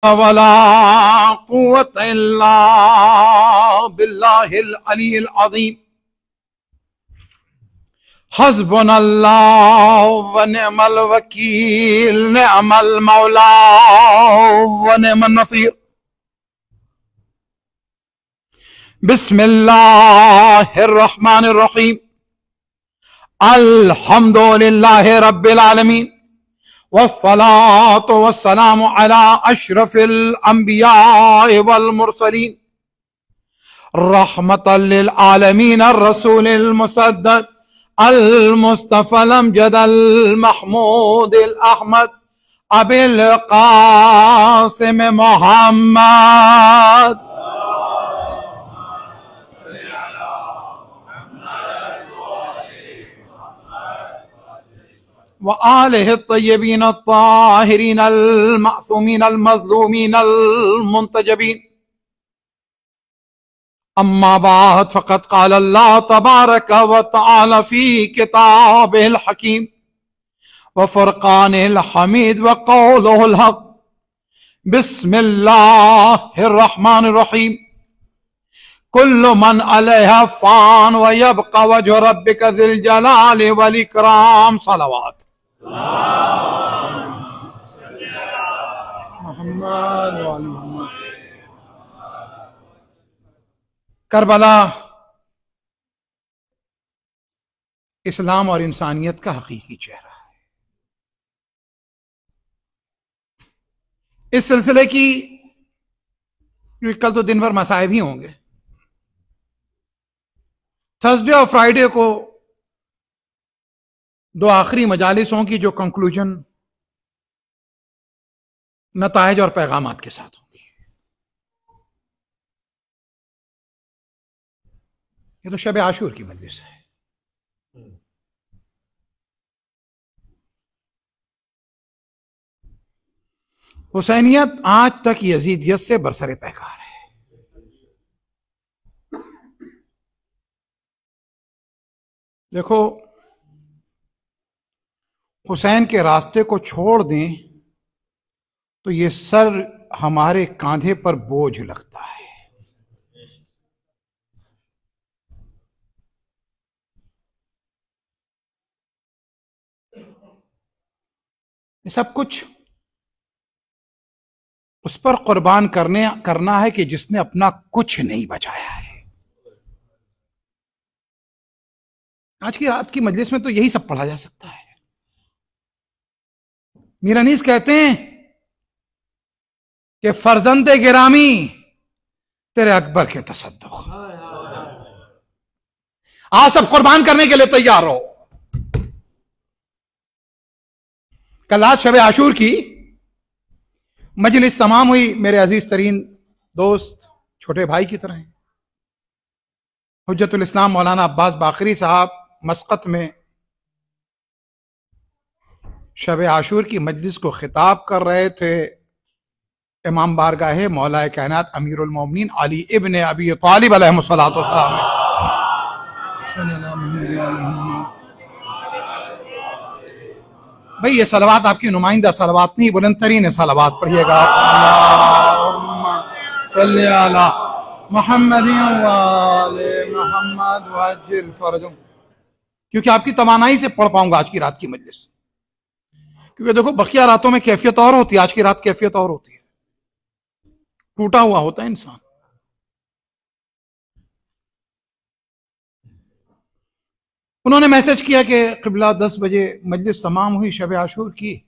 वला कुव्वत इल्ला बिल्लाहिल अलील अज़ीम। हस्बुनल्लाह व निअमल वकील, निअमल मौला व निअमन नसीर। बिस्मिल्लाहिर रहमानिर रहीम। अल्हम्दुलिल्लाहि रब्बिल आलमीन वस्सलातु वस्सलामु अला अशरफिल अंबिया वल मुरसलीन रहमतल लिल आलमीन अर्रसूलिल मुसद्दद अल मुस्तफल अमजद अल महमूद अल अहमद अबिल कासिम मोहम्मद व आलिहि तय्यबीन ताहिरीन अल मासूमीन अल मज़लूमीन अल मुंतजबीन। अम्मा बाद फ़क़द क़ाल अल्लाह तबारक व तआला फ़ी किताबिहिल हकीम व फ़ुरक़ानिल हमीद व क़ौलिहिल हक़। बिस्मिल्लाहिर रहमानिर रहीम। कुल्लु मन अलैहा फ़ान व यबक़ा वजहु रब्बिका ज़िल जलाली वल इकराम। सलावत मोहम्मद व आले मोहम्मद। करबला इस्लाम और इंसानियत का हकीकी चेहरा है। इस सिलसिले की कल तो दिन भर मसाइब ही होंगे। थर्सडे और फ्राइडे को दो आखिरी मजालिसों की जो कंक्लूजन नताइज और पैगामात के साथ होंगी। ये तो शब आशूर की मजलिस है। हुसैनियत आज तक यजीदियत से बरसरे पैकार है। देखो, हुसैन के रास्ते को छोड़ दें तो ये सर हमारे कांधे पर बोझ लगता है। ये सब कुछ उस पर कुर्बान करना है कि जिसने अपना कुछ नहीं बचाया है। आज की रात की मजलिस में तो यही सब पढ़ा जा सकता है। मीर अनीस कहते हैं कि फर्जंदे गिरामी तेरे अकबर के तसद्दुक, आज सब कुर्बान करने के लिए तैयार हो। कल आज शब आशूर की मजलिस तमाम हुई। मेरे अजीज तरीन दोस्त छोटे भाई की तरह हैं। हुज्जतुल इस्लाम मौलाना अब्बास बाकरी साहब मस्कत में शब आशूर की मजलिस को खिताब कर रहे थे। इमाम बारगाह मौला कायनात अमीरुल मोमिनीन अली इब्न अबी तालिब अलैहिस्सलातु वस्सलाम ने भाई ये सलवात आपकी नुमाइंदा सलवात नहीं, बुलंद तरीन सलवात पढ़िएगा। क्योंकि आपकी तवानाई से पढ़ पाऊंगा आज की रात की मजलिस। क्योंकि देखो, बकिया रातों में कैफियत और होती है, आज की रात कैफियत और होती है। टूटा हुआ होता है इंसान। उन्होंने मैसेज किया कि क़िबला 10 बजे मजलिस तमाम हुई शब आशूर की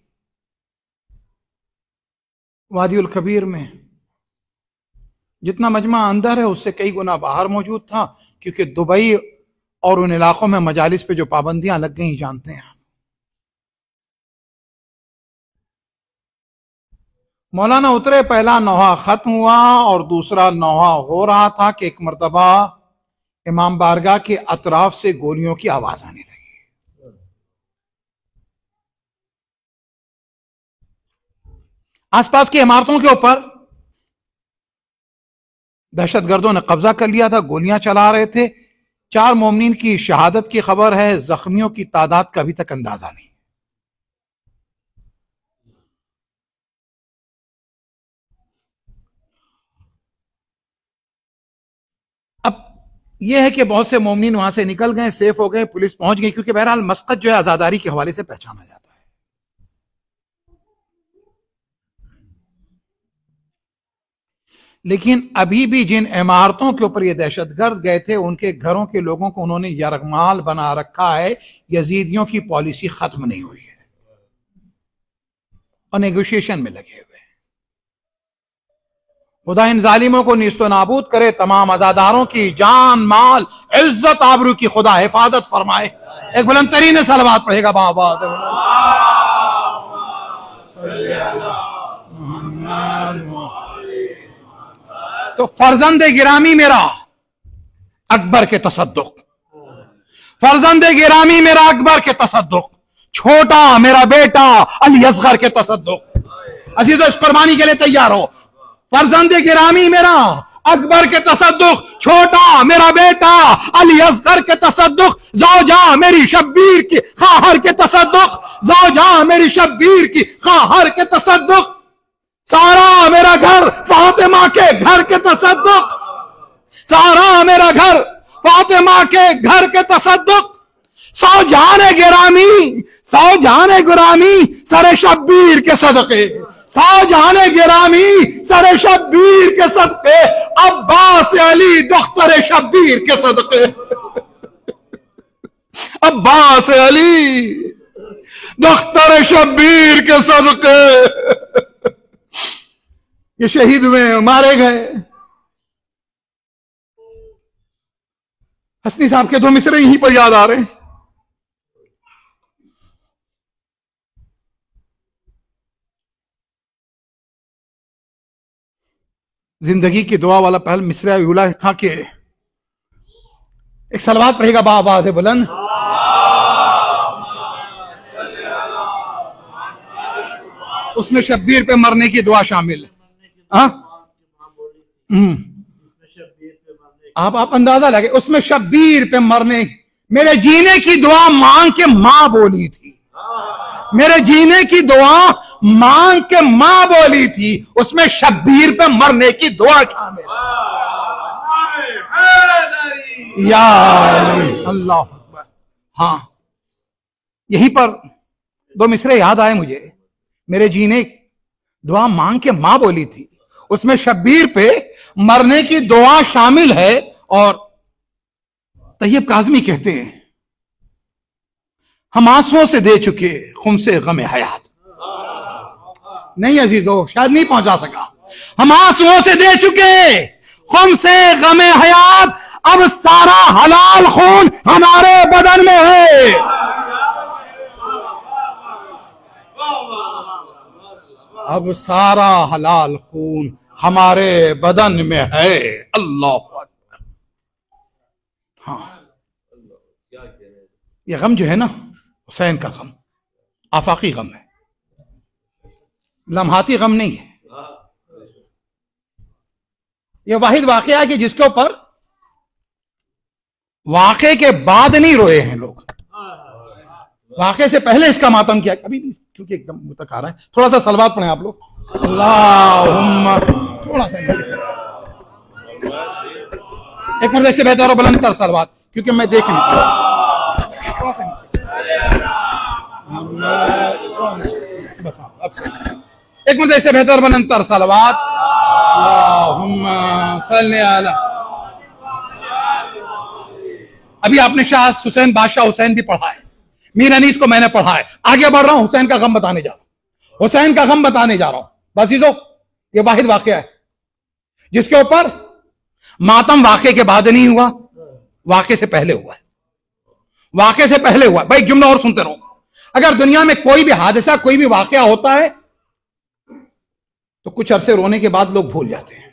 वादियुल कबीर में। जितना मजमा अंदर है उससे कई गुना बाहर मौजूद था, क्योंकि दुबई और उन इलाकों में मजालिस पे जो पाबंदियां लग गई जानते हैं। मौलाना उतरे, पहला नौहा खत्म हुआ और दूसरा नौहा हो रहा था कि एक मर्तबा इमाम बारगाह के अतराफ से गोलियों की आवाज आने लगी। आसपास की इमारतों के ऊपर दहशतगर्दों ने कब्जा कर लिया था, गोलियां चला रहे थे। 4 मोमिनीन की शहादत की खबर है, जख्मियों की तादाद का अभी तक अंदाजा नहीं। यह है कि बहुत से मोमिनीन वहां से निकल गए, सेफ हो गए, पुलिस पहुंच गई, क्योंकि बहरहाल मस्कत जो है आजादारी के हवाले से पहचाना जाता है। लेकिन अभी भी जिन इमारतों के ऊपर ये दहशतगर्द गए थे, उनके घरों के लोगों को उन्होंने यरगमाल बना रखा है। यजीदियों की पॉलिसी खत्म नहीं हुई है और नेगोशिएशन में लगे हुए हैं। खुदा इन जालिमों को निस्तो नाबूद करे, तमाम अजादारों की जान माल इज्जत आबरू की खुदा हिफाजत फरमाए। एक बुलंद तरीन सलवात पढ़ेगा बाबा। तो फर्जंद गिरामी मेरा अकबर के तसद्दुक, फर्जंद गिरामी मेरा अकबर के तसद्दुक, छोटा मेरा बेटा अली असगर के तसद्दुक। अजीजों, इस कुर्बानी के लिए तैयार हो। फर्जंद गिरामी मेरा अकबर के तसद्दुक, छोटा मेरा बेटा अली असगर के तसद्दुक, ज़ौजा मेरी शब्बीर की खाहर के तसद्दुक, ज़ौजा मेरी शब्बीर की खाहर के तसद्दुक, सारा मेरा घर फातिमा के घर के तसद्दुक, सारा मेरा घर फातिमा के घर के तसद्दुक, सौ जाने गिरामी, सौ जाने गुरामी सरे शब्बीर के सदके, सौ जाने गिरामी सरे शब्बीर के सदके, अब्बास अली दख्तर शब्बीर के सदके, अब्बास अली दख्तर शब्बीर के सदके ये शहीद हुए, मारे गए। हसनी साहब के दो मिसरे यहीं पर याद आ रहे हैं। जिंदगी की दुआ वाला पहल मिसरा यूला था कि एक सलवात पढ़ेगा बाबा से बुलंद। उसमें शब्बीर पे मरने की दुआ शामिल है। आप अंदाजा लगे, उसमें शब्बीर पे मरने, मेरे जीने की दुआ मांग के मां बोली थी, मेरे जीने की दुआ मांग के मां बोली थी, उसमें शब्बीर पे मरने की दुआ शामिल। या अल्लाह अकबर। हाँ, यहीं पर दो मिसरे याद आए मुझे। मेरे जीने दुआ मांग के मां बोली थी, उसमें शब्बीर पे मरने की दुआ शामिल है। और तैयब काज़मी कहते हैं, हम आंसुओं से दे चुके खुम से गम हयात। नहीं अजीजों, शायद नहीं पहुंचा सका। हम आंसुओं से दे चुके खुम से गम हयात, अब सारा हलाल खून हमारे बदन में है। अब सारा हलाल खून हमारे बदन में है। अल्लाह अकबर। हाँ, ये गम जो है ना, हुसैन का गम आफाकी गम है, लम्हाती गम नहीं है। ये वाहिद वाकया है कि जिसके ऊपर वाक़े के बाद नहीं रोए हैं लोग, वाक़े से पहले इसका मातम किया। अभी भी क्योंकि एकदम मुंह तक आ रहा है, थोड़ा सा सलवात पढ़ें आप लोग। अल्लाहुम्मा, थोड़ा सा एक मर्द से बेहतर और बुलंद तर सलवात, क्योंकि मैं देख नहीं बस अब से एक मर्द से बेहतर बुलंद तर सलवात। अल्लाहुम्मा सल्ली अला। अभी आपने शाह हुसैन बादशाह हुसैन भी पढ़ा है, मीर अनीस को मैंने पढ़ा है। आगे बढ़ रहा हूं, हुसैन का गम बताने जा रहा हूं, हुसैन का गम बताने जा रहा हूं। बसीजो, ये वाहिद वाकया है जिसके ऊपर मातम वाक़े के बाद नहीं हुआ, वाक़े से पहले हुआ है, वाक़े से पहले हुआ। भाई जुमला और सुनते रहो। अगर दुनिया में कोई भी हादसा, कोई भी वाकया होता है तो कुछ अरसे रोने के बाद लोग भूल जाते हैं,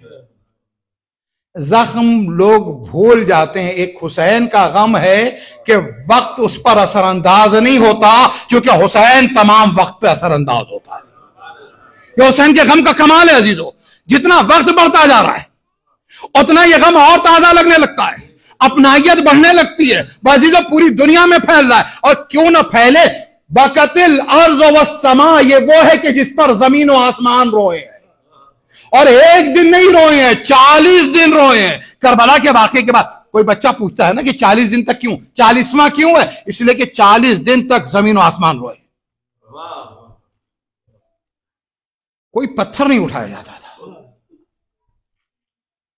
जख्म लोग भूल जाते हैं। एक हुसैन का गम है कि वक्त उस पर असरअंदाज नहीं होता, क्योंकि हुसैन तमाम वक्त पे असरअंदाज होता है। ये हुसैन के गम का कमाल है अजीजों। जितना वक्त बढ़ता जा रहा है उतना यह गम और ताजा लगने लगता है, अपनायत बढ़ने लगती है। अजीजों, पूरी दुनिया में फैल रहा है, और क्यों ना फैले। बकतिल अर्ज़ वस्समा, ये वो है कि जिस पर जमीन और आसमान रोए हैं, और एक दिन नहीं रोए हैं, 40 दिन रोए हैं। करबला के वाक़े के बाद कोई बच्चा पूछता है ना कि 40 दिन तक क्यों, 40वां क्यों है? इसलिए कि 40 दिन तक जमीन और आसमान रोए, कोई पत्थर नहीं उठाया जाता था,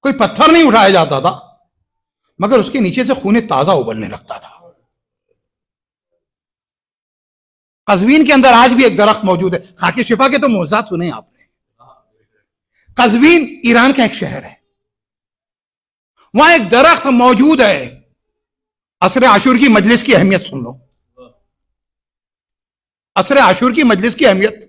कोई पत्थर नहीं उठाया जाता था, मगर उसके नीचे से खूने ताजा उबलने लगता था। कज़वीन के अंदर आज भी एक दरख्त मौजूद है, खाके शिफा के तो मौज़ात सुने आपने। कज़वीन ईरान का एक शहर है, वहां एक दरख्त मौजूद है। असर आशूर की मजलिस की अहमियत सुन लो, असर आशूर की मजलिस की अहमियत।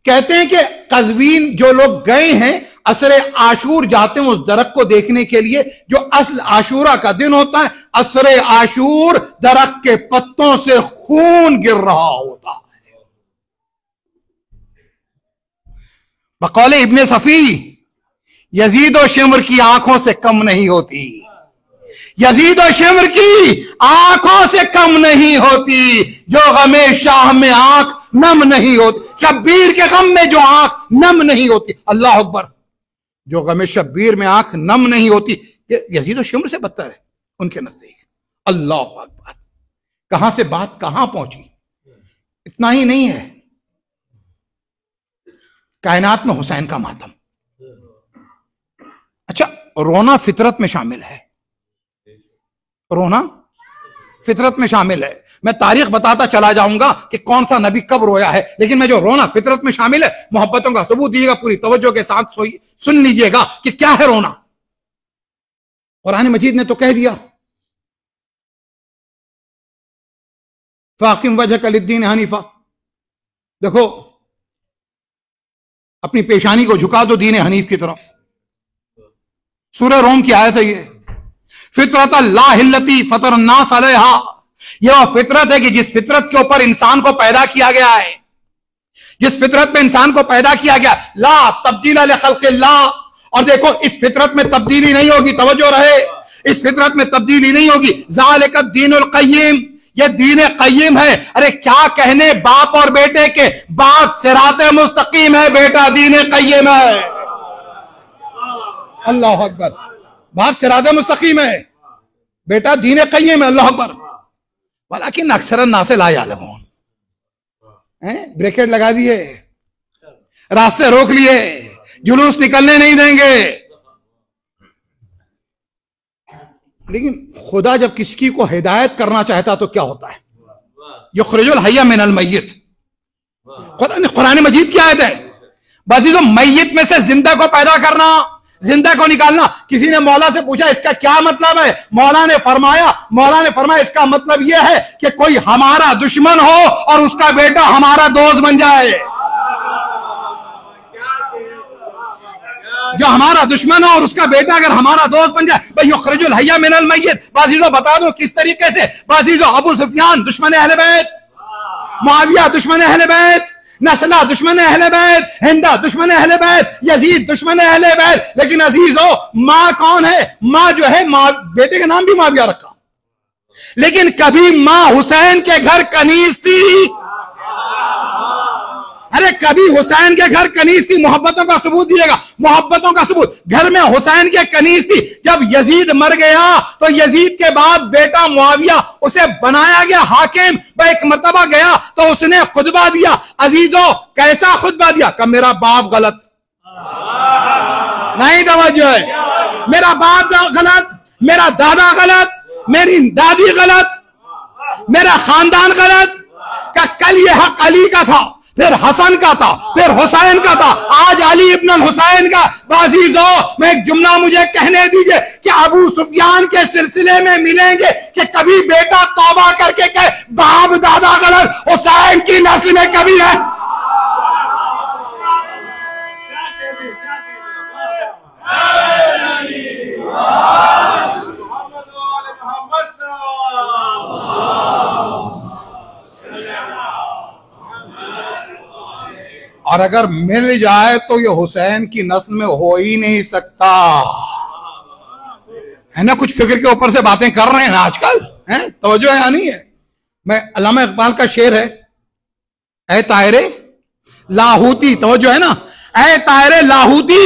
कहते हैं कि कज़वीन जो लोग गए हैं असर आशूर जाते हैं उस दरख्त को देखने के लिए, जो असल आशूरा का दिन होता है। असर आशूर दरख्त के पत्तों से खून गिर रहा होता है। बकौले इब्ने सफी, यजीद और शिमर की आंखों से कम नहीं होती, यजीद और शिमर की आंखों से कम नहीं होती, जो गमे शाह में आंख नम नहीं होती, शब्बीर के गम में जो आंख नम नहीं होती। अल्लाह अकबर, जो गमे शब्बीर में आंख नम नहीं होती, यजीद और शिमर से बदतर है उनके नजदीक। अल्लाह अकबर, कहां से बात कहां पहुंची। इतना ही नहीं है, कायनात में हुसैन का मातम। अच्छा, रोना फितरत में शामिल है, रोना फितरत में शामिल है। मैं तारीख बताता चला जाऊंगा कि कौन सा नबी कब रोया है, लेकिन मैं जो रोना फितरत में शामिल है, मोहब्बतों का सबूत दीजिएगा, पूरी तवज्जो के साथ सुन लीजिएगा कि क्या है रोना। कुरान मजीद ने तो कह दिया, फाकिम वजह लिद्दीन हनीफा, देखो अपनी पेशानी को झुका दो दीन हनीफ की तरफ। सूरह रोम की आयत है ये, फितरत अल्लाह हिल्लती फतरन्नास अलैहा, यह वो फितरत है कि जिस फितरत के ऊपर इंसान को पैदा किया गया है, जिस फितरत में इंसान को पैदा किया गया, ला तब्दील लिखल्क़िल्लाह। और देखो इस फितरत में तब्दीली नहीं होगी, तवज्जो रहे, इस फितरत में तब्दीली नहीं होगी। ज़ालिका दीनुल क़य्यिम, ये दीन क़य्यिम है। अरे क्या कहने बाप और बेटे के, बाप सिराते मुस्तकीम है, बेटा दीन क़य्यिम है। अल्लाह अकबर, बाप सिराते मुस्तकीम है, बेटा दीन क़य्यिम है। अल्लाह अकबर। वलाकिन अक्सर नासे ला यालमून, ब्रेकेट लगा दिए, रास्ते रोक लिए, जुलूस निकलने नहीं देंगे। लेकिन खुदा जब किसी को हिदायत करना चाहता तो क्या होता है, युखरिजुल हय्य मिनल मय्यित। कुरान मजीद की आयत है, बस जो मय्यत में से जिंदा को पैदा करना, जिंदा को निकालना। किसी ने मौला से पूछा इसका क्या मतलब है, मौला ने फरमाया इसका मतलब यह है कि कोई हमारा दुश्मन हो और उसका बेटा हमारा दोस्त बन जाए। जो हमारा दुश्मन हो और उसका बेटा अगर हमारा दोस्त बन जाए, भाई युखरिजुल हय्य मिनल मय्यित। बाजीजो बता दो किस तरीके से। बाजीजो अबू सुफियान दुश्मन अहले बैत, मुआविया दुश्मन अहले बैत, नसला दुश्मन अहले बैत, हिंदा दुश्मन अहले बैत, यजीद दुश्मन अहले बैत। लेकिन अजीजो माँ कौन है? माँ जो है, माँ बेटे का नाम भी मुआविया रखा, लेकिन कभी माँ हुसैन के घर कनीज थी। अरे कभी हुसैन के घर कनीज थी। मोहब्बतों का सबूत दिएगा, मोहब्बतों का सबूत। घर में हुसैन के कनीज थी। जब यजीद मर गया तो यजीद के बाद बेटा मुआविया, उसे बनाया गया हाकिम। वह एक मर्तबा गया तो उसने खुतबा दिया। अजीजों कैसा खुतबा दिया? कि मेरा बाप गलत नहीं, तवज्जो है, मेरा बाप गलत, मेरा दादा गलत, मेरी दादी गलत, मेरा खानदान गलत। का कल ये हक अली का था, फिर हसन का था, फिर हुसैन का था, आज अली इब्न हुसैन का। बाजीजो मैं एक जुमला मुझे कहने दीजिए कि अबू सुफियान के सिलसिले में मिलेंगे कि कभी बेटा तौबा करके कहे बाप दादा गलत, हुसैन की नस्ल में कभी है। और अगर मिल जाए तो ये हुसैन की नस्ल में हो ही नहीं सकता है ना। कुछ फिक्र के ऊपर से बातें कर रहे हैं ना आजकल, हैं? तवज्जो है या नहीं है? मैं अल्लामा इकबाल का शेर है, ऐ तायरे लाहूती, तवज्जो है ना, ऐ तायरे लाहूती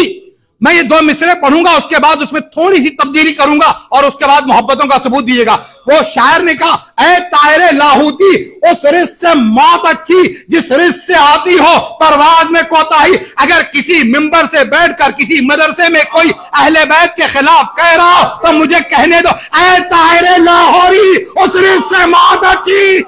मैं ये 2 मिसरे पढ़ूंगा, उसके बाद उसमें थोड़ी सी तब्दीली करूंगा और उसके बाद मोहब्बतों का सबूत दीजिएगा। वो शायर ने कहा, ऐ तायरे लाहूती, उस रिश्त से मौत अच्छी जिस रिश्त से आती हो परवाज में कोताही। अगर किसी मिंबर से बैठकर किसी मदरसे में कोई अहले बैत के खिलाफ कह रहा हो तो मुझे कहने दो, ऐ तायरे लाहौरी, उस रिश्त से मौत अच्छी,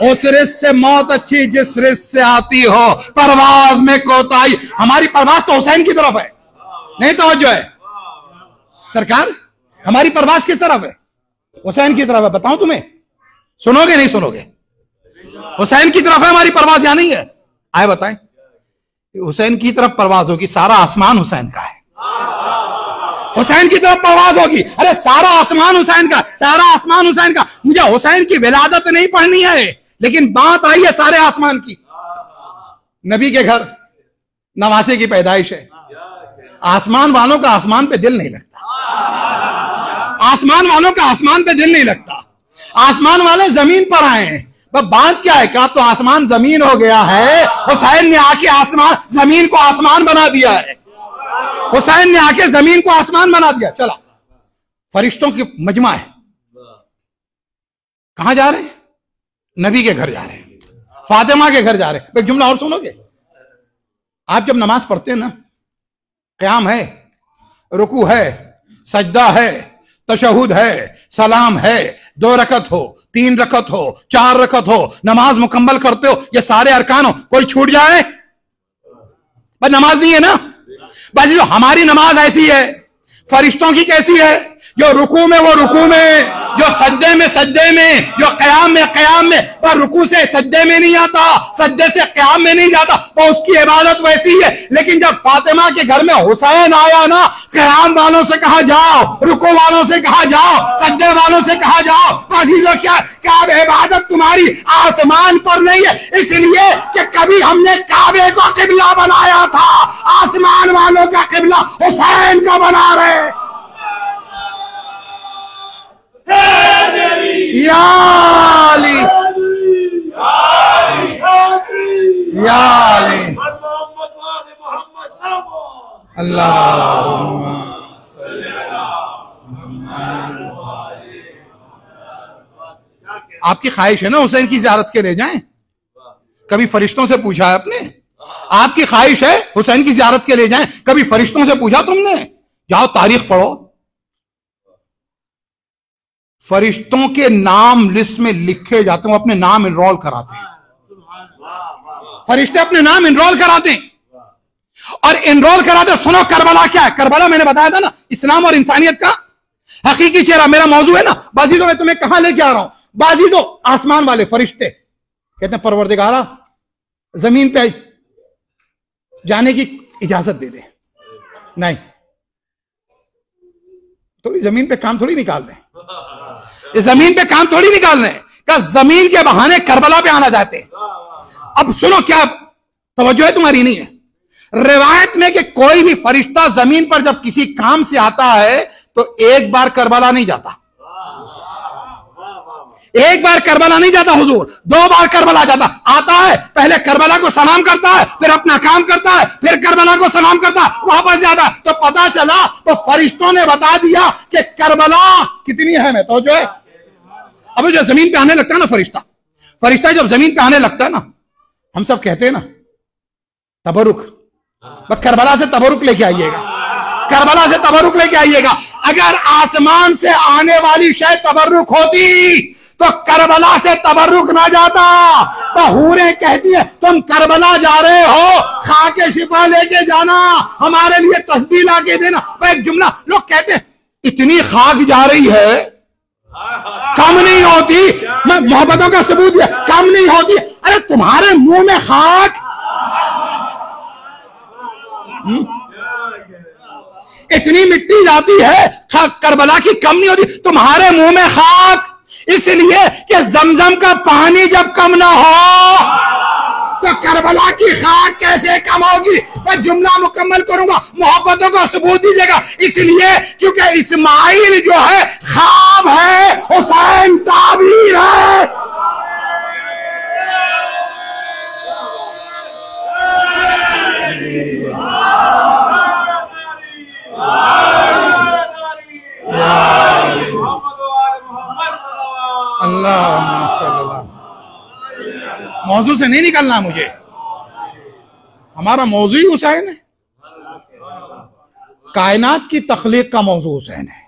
उस रिश्त से मौत अच्छी जिस रिश्त से आती हो परवाज में कोताही। हमारी परवाज तो हुसैन की तरफ है, नहीं तवज्जो है सरकार, हमारी परवाज किस तरफ है? हुसैन की तरफ है। बताऊं तुम्हें, सुनोगे नहीं सुनोगे? हुसैन की तरफ है हमारी परवाज, या नहीं है? आए बताएं, हुसैन की तरफ परवाज होगी, सारा आसमान हुसैन का है, हुसैन की तरफ परवाज होगी। अरे सारा आसमान हुसैन का, सारा आसमान हुसैन का। मुझे हुसैन की विलादत नहीं पढ़नी है, लेकिन बात आई है सारे आसमान की। नबी के घर नवासे की पैदाइश है। आसमान वालों का आसमान पे दिल नहीं लगता, आसमान वालों का आसमान पे दिल नहीं लगता, आसमान वाले जमीन पर आए हैं। बात क्या है? क्या तो आसमान जमीन हो गया है, हुसैन ने आके आसमान जमीन को आसमान बना दिया है, हुसैन ने आके जमीन को आसमान बना दिया। चला, फरिश्तों की मजमा है। कहां जा रहे हैं? नबी के घर जा रहे हैं, फातिमा के घर जा रहे हैं। एक जुमला और सुनोगे, आप जब नमाज पढ़ते हैं ना, क़याम है, रुकू है, सजदा है, तशहुद है, सलाम है, 2 रकत हो, 3 रकत हो, 4 रकत हो, नमाज मुकम्मल करते हो, ये सारे अरकान हो, कोई छूट जाए बस नमाज नहीं है ना। बस जो हमारी नमाज ऐसी है, फरिश्तों की कैसी है? जो रुकू में वो रुकू में, जो सज्दे में सज्दे में, जो क़याम में, पर रुकू से सज्दे में नहीं आता, सज्दे से क़याम में नहीं जाता, वो उसकी इबादत वैसी है। लेकिन जब फातिमा के घर में हुसैन आया ना, क़याम वालों से कहा जाओ, रुकू वालों से कहा जाओ, सज्दे वालों से कहा जाओ। अजीजों, क्या इबादत तुम्हारी आसमान पर नहीं है? इसलिए कि कभी हमने काबे को किबला बनाया था, आसमान वालों का किबला हुसैन का बना रहे। या अली, या अली, अल्लाहुम्मा सल्ली अला मुहम्मद। आपकी ख्वाहिश है ना हुसैन की ज़ियारत के ले जाएं? कभी फरिश्तों से पूछा है आपने? आपकी ख्वाहिश है हुसैन की ज़ियारत के ले जाएं? कभी फरिश्तों से पूछा तुमने? जाओ तारीख पढ़ो, फरिश्तों के नाम लिस्ट में लिखे जाते हैं, वो अपने नाम इनरोल कराते हैं। फरिश्ते अपने नाम इनरोल कराते हैं, और इनरोल कराते। सुनो करबला क्या है? करबला मैंने बताया था ना, इस्लाम और इंसानियत का हकीकी चेहरा मेरा मौजू है ना। बाजीदो, मैं तुम्हें कहां लेके आ रहा हूं? बाजीदो, आसमान वाले फरिश्ते कहते हैं, परवरदिगारा जमीन पे जाने की इजाजत दे दे। नहीं, थोड़ी जमीन पे काम थोड़ी निकाल दें, इस जमीन पे काम थोड़ी निकाल रहे हैं, क्या जमीन के बहाने करबला पे आना चाहते हैं। अब सुनो, क्या तवज्जो है तुम्हारी? नहीं है। रिवायत में कि कोई भी फरिश्ता जमीन पर जब किसी काम से आता है तो एक बार करबला नहीं जाता, एक बार करबला नहीं जाता हुजूर, 2 बार करबला जाता। आता है, पहले करबला को सलाम करता है, फिर अपना काम करता है, फिर करबला को सलाम करता है, वापस जाता है। तो पता चला, तो फरिश्तों ने बता दिया कि करबला कितनी है में तो जो है। अब जो जमीन पे आने लगता है ना फरिश्ता जब जमीन पे आने लगता है ना, हम सब कहते हैं ना तबरुक, बस करबला से तबरुक लेके आइएगा, करबला से तबरुक लेके आइएगा। अगर आसमान से आने वाली शय तबरुक होती तो करबला से तबरुक ना जाता। तो हूरें कहती है, तुम करबला जा रहे हो, खा के शिफा लेके जाना, हमारे लिए तस्बीह ला के देना। एक जुमला लोग कहते हैं, इतनी खाक जा रही है, कम नहीं होती। मैं मोहब्बतों का सबूत दिया, कम नहीं होती। अरे तुम्हारे मुंह में खाक, इतनी मिट्टी जाती है, करबला की कम नहीं होती। तुम्हारे मुंह में खाक, इसलिए कि जमजम का पानी जब कम ना हो तो करबला की खाक कैसे कम होगी? मैं जुमला मुकम्मल करूंगा, मोहब्बतों का सबूत दीजिएगा। इसलिए क्योंकि इस्माइल जो है ख्वाब है, हुसैन ताबीर है। मौजू से नहीं निकलना मुझे, हमारा मौजू ही हुसैन है, कायनात की तख्लीक का मौजू हुसैन है।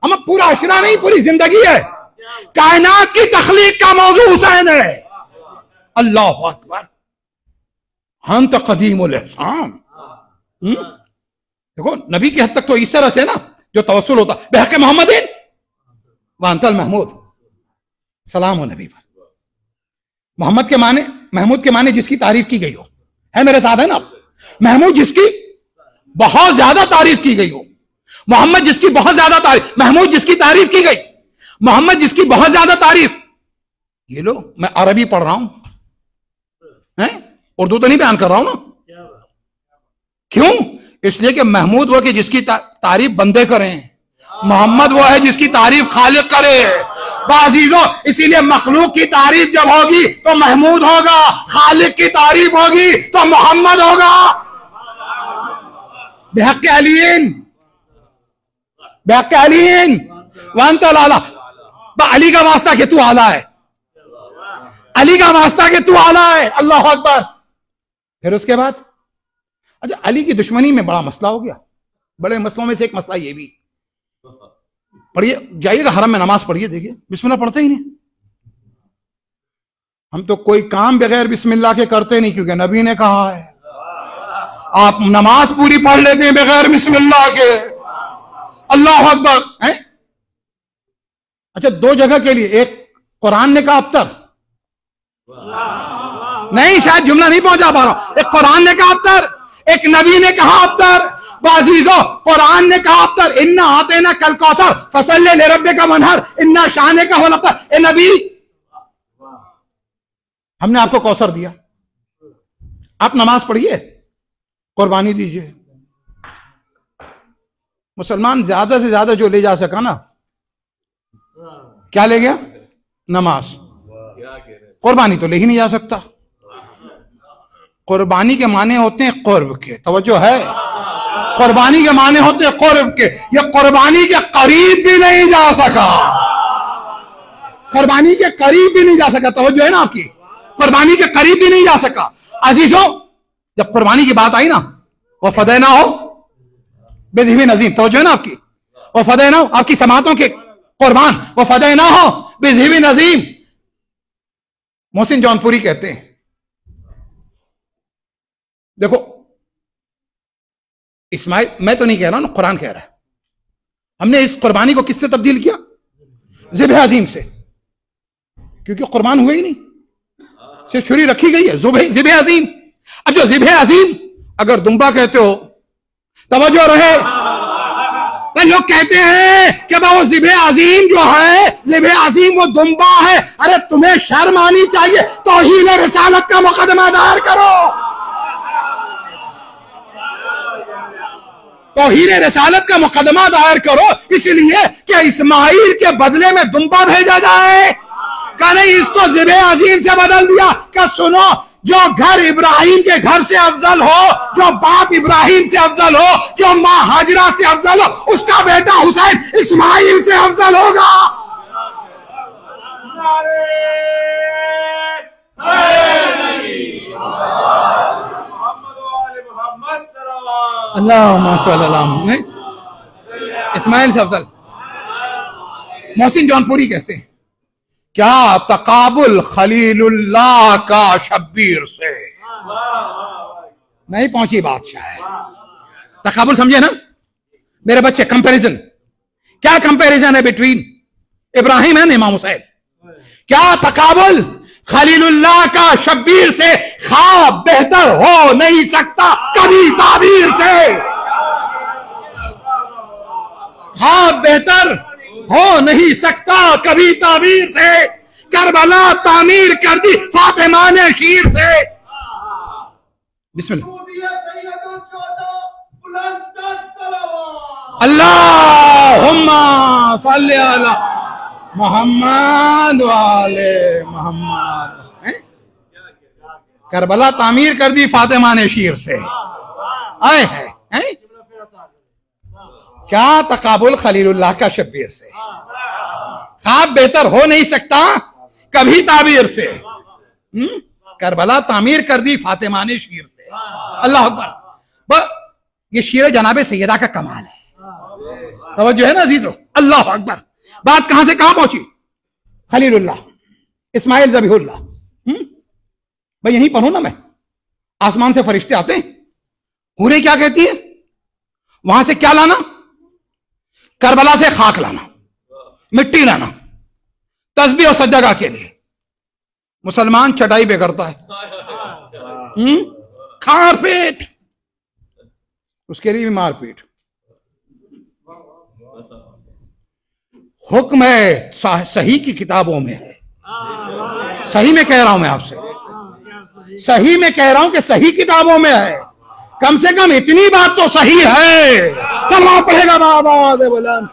हम पूरा अशरा नहीं, पूरी जिंदगी है, कायनात की तख्लीक का मौजू हुसैन है। अल्लाह अकबर, हम तो कदीमुल एहसान। देखो नबी की हद तक तो इस तरह से ना जो तवस्सुल होता, बेहक मोहम्मदिन वांतल महमूद, सलाम हो नबी पर। मोहम्मद के माने, महमूद के माने जिसकी तारीफ की गई हो, है मेरे साथ है ना। महमूद जिसकी बहुत ज्यादा तारीफ की गई हो, मोहम्मद जिसकी बहुत ज्यादा तारीफ, महमूद जिसकी तारीफ की गई, मोहम्मद जिसकी बहुत ज्यादा तारीफ। ये लो मैं अरबी पढ़ रहा हूं, हैं, उर्दू तो नहीं बयान कर रहा हूं ना। क्यों? इसलिए कि महमूद वो कि जिसकी तारीफ बंदे करें, मोहम्मद वो है जिसकी तारीफ खालिक करे। बाजीजों, इसीलिए मखलूक की तारीफ जब होगी तो महमूद होगा, खालिक की तारीफ होगी तो मोहम्मद होगा। बेहक अलीन, बेहक अलीन वांतल आला, अली का वास्ता कि तू आला है, अली का वास्ता कि तू आला है। अल्लाह अकबर। फिर उसके बाद अच्छा, अली की दुश्मनी में बड़ा मसला हो गया। बड़े मसलों में से एक मसला ये भी, पढ़िए, जाइएगा हरम में नमाज पढ़िए, देखिए बिस्मिल्लाह पढ़ते ही नहीं। हम तो कोई काम बगैर बिस्मिल्लाह के करते नहीं, क्योंकि नबी ने कहा है। आप नमाज पूरी पढ़ लेते हैं बगैर बिस्मिल्लाह के। अल्लाह अकबर है। अच्छा, दो जगह के लिए, एक कुरान ने कहा अबतर, नहीं शायद जुमला नहीं पहुंचा पा रहा, एक कुरान ने कहा अबतर, एक नबी ने कहा अबतर। बाजीजो, कुरान ने कहा अबतर, इन्ना आते ना कल कौसर फसल्ले ले रब्बे का मनहर इन्ना शाने का होल अबतर। ए नबी, हमने आपको कौसर दिया, आप नमाज पढ़िए, कुर्बानी दीजिए। मुसलमान ज्यादा से ज्यादा जो ले जा सका ना, क्या ले गया? नमाज। कुर्बानी तो ले ही नहीं जा सकता। कुर्बानी के माने होते हैं कुर्ब के, तवज्जो है, कुर्बानी के माने होते हैं कुर्ब के। ये कुर्बानी के करीब भी नहीं जा सका, कुर्बानी के करीब भी नहीं जा सका। तवज्जो है ना आपकी, कुर्बानी के करीब भी नहीं जा सका। अजीजों, जब कुर्बानी की बात आई ना, वो फदैना हो बेज़िबी नज़ीम, तवज्जो है ना आपकी, वो फदैना हो आपकी समातों के कुर्बान, वो फदैना हो बेज़िबी नज़ीम। मोहसिन जौनपुरी कहते हैं, देखो इस्माइल, मैं तो नहीं कह रहा ना, कुरान कह रहा है, हमने इस कुर्बानी को किससे तब्दील किया? ज़िब्ह अज़ीम से, क्योंकि कुर्बान हुए ही नहीं, सिर्फ छुरी रखी गई है, ज़िब्ह अज़ीम। अब जो ज़िब्ह अज़ीम अगर दुम्बा कहते हो, तवज्जो रहे, तो लोग कहते हैं कि वो ज़िब्ह अज़ीम जो है, ज़िब्ह अज़ीम वो दुम्बा है। अरे तुम्हें शर्म आनी चाहिए, तौहीन रिसालत का मुकदमा दायर करो, तौहीन रिसालत का मुकदमा दायर करो, इसलिए कि इस्माइल के बदले में दुम्बा भेजा जाए। क्या नहीं, इसको ज़िब्ह अज़ीम से बदल दिया। क्या सुनो, जो घर इब्राहिम के घर से अफजल हो, जो बाप इब्राहिम से अफजल हो, जो माँ हाजरा से अफजल हो, उसका बेटा हुसैन इस्माइल से अफजल होगा। अल्लाहुम्मा सल्ली अला मुहम्मद, इस्माइल से अफजल। मोहसिन जौनपुरी कहते हैं, क्या तकाबुल खलीलुल्लाह का शब्बीर से। नहीं पहुंची बात शायद, तकाबुल समझे ना मेरे बच्चे? कंपैरिजन, क्या कंपैरिजन है बिटवीन इब्राहिम एंड इमाम हुसैन? क्या तकाबुल खलीलुल्लाह का शब्बीर से। ख्वाब बेहतर हो नहीं सकता कभी ताबीर से, ख्वाब बेहतर हो नहीं सकता कभी ताबीर से। करबला तामीर कर दी फातिमा ने शीर से। बिस्मिल्लाह। अल्लाहुम्मा सल्ली अला मोहम्मद वाले मोहम्मद। करबला तामीर कर दी फातिमा ने शीर से। आए हैं क्या तकाबुल खलीलुल्लाह का शब्बीर से। ख्वाब बेहतर हो नहीं सकता कभी ताबीर से। करबला तामीर कर दी फातिमा ने शीर से। अल्लाह अकबर। ये शीर जनाबे सैयदा का कमाल है। तवज्जो है ना अजीजों, अल्लाह अकबर। बात कहां से कहां पहुंची? खलीलुल्लाह इस्माइल ज़बीहुल्लाह। भाई यहीं पढ़ो ना, मैं आसमान से फरिश्ते आते हैं, हूरें क्या कहती है? वहां से क्या लाना? करबला से खाक लाना, मिट्टी लाना, तस्बीह और सजदा के लिए। मुसलमान चटाई पे करता है, खारपीट, उसके लिए भी मारपीट। हुक्म है सही की किताबों में है। सही में कह रहा हूं मैं आपसे, सही में कह रहा हूं कि सही किताबों में है। कम से कम इतनी बात तो सही है। चलो पढ़ेगा बाबा बुलंद।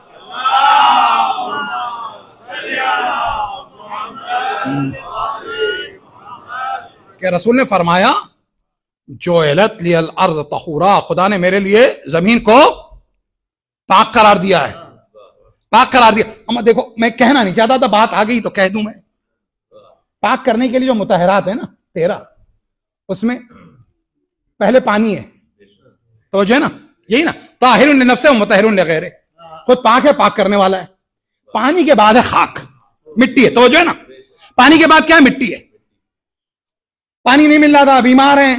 कि रसूल ने फरमाया जोएलत लियल अर्द तहूरा, खुदा ने मेरे लिए जमीन को पाक करार दिया है, पाक करार दिया। अम्मा देखो, मैं कहना नहीं चाहता था, बात आ गई तो कह दूं मैं। पाक करने के लिए जो मुतहरात है ना 13, उसमें पहले पानी है, तो जो है ना, यही ना, ताहिरुन लिनफ्सिही व मुतहहिरुन लिगैरिही, खुद पाक है, पाक करने वाला है। पानी के बाद है खाक, मिट्टी है, तो जो है ना, पानी के बाद क्या है? मिट्टी है। पानी नहीं मिल रहा था, बीमार हैं,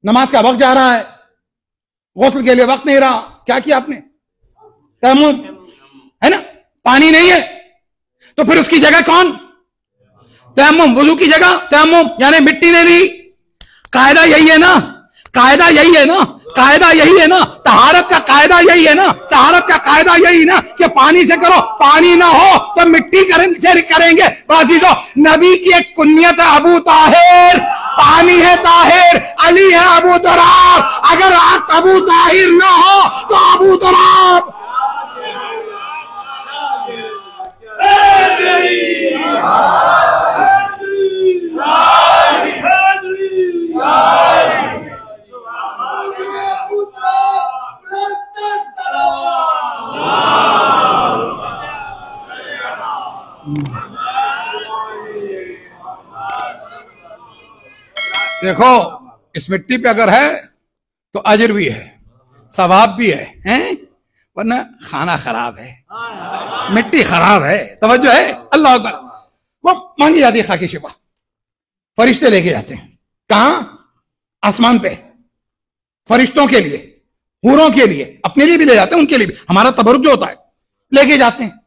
नमाज का वक्त जा रहा है, गुस्ल के लिए वक्त नहीं रहा, क्या किया आपने? तयम्मुम, है ना, पानी नहीं है तो फिर उसकी जगह कौन? तयम्मुम, वुजू की जगह तयम्मुम, यानी मिट्टी ने ली। कायदा यही है ना, कायदा यही है ना, कायदा यही है ना, तहारत का कायदा यही है ना, तहारत का कायदा यही ना कि पानी से करो, पानी ना हो तो मिट्टी से करेंगे। बाजीजो, नबी की एक कुन्नियत है अबू ताहिर, पानी है ताहिर, अली है अबू तुराब। अगर अबू ताहिर ना हो तो अबू तुराब। देखो, इस मिट्टी पे अगर है तो अजर भी है, सवाब भी है, हैं? वरना खाना खराब है, मिट्टी खराब है। तवज्जो है, अल्लाह अकबर। वो मांगी जाती है खाकी शिफा, फरिश्ते लेके जाते हैं। कहां? आसमान पे, फरिश्तों के लिए, हूरों के लिए, अपने लिए भी ले जाते हैं, उनके लिए भी। हमारा तबरुक जो होता है लेके जाते हैं।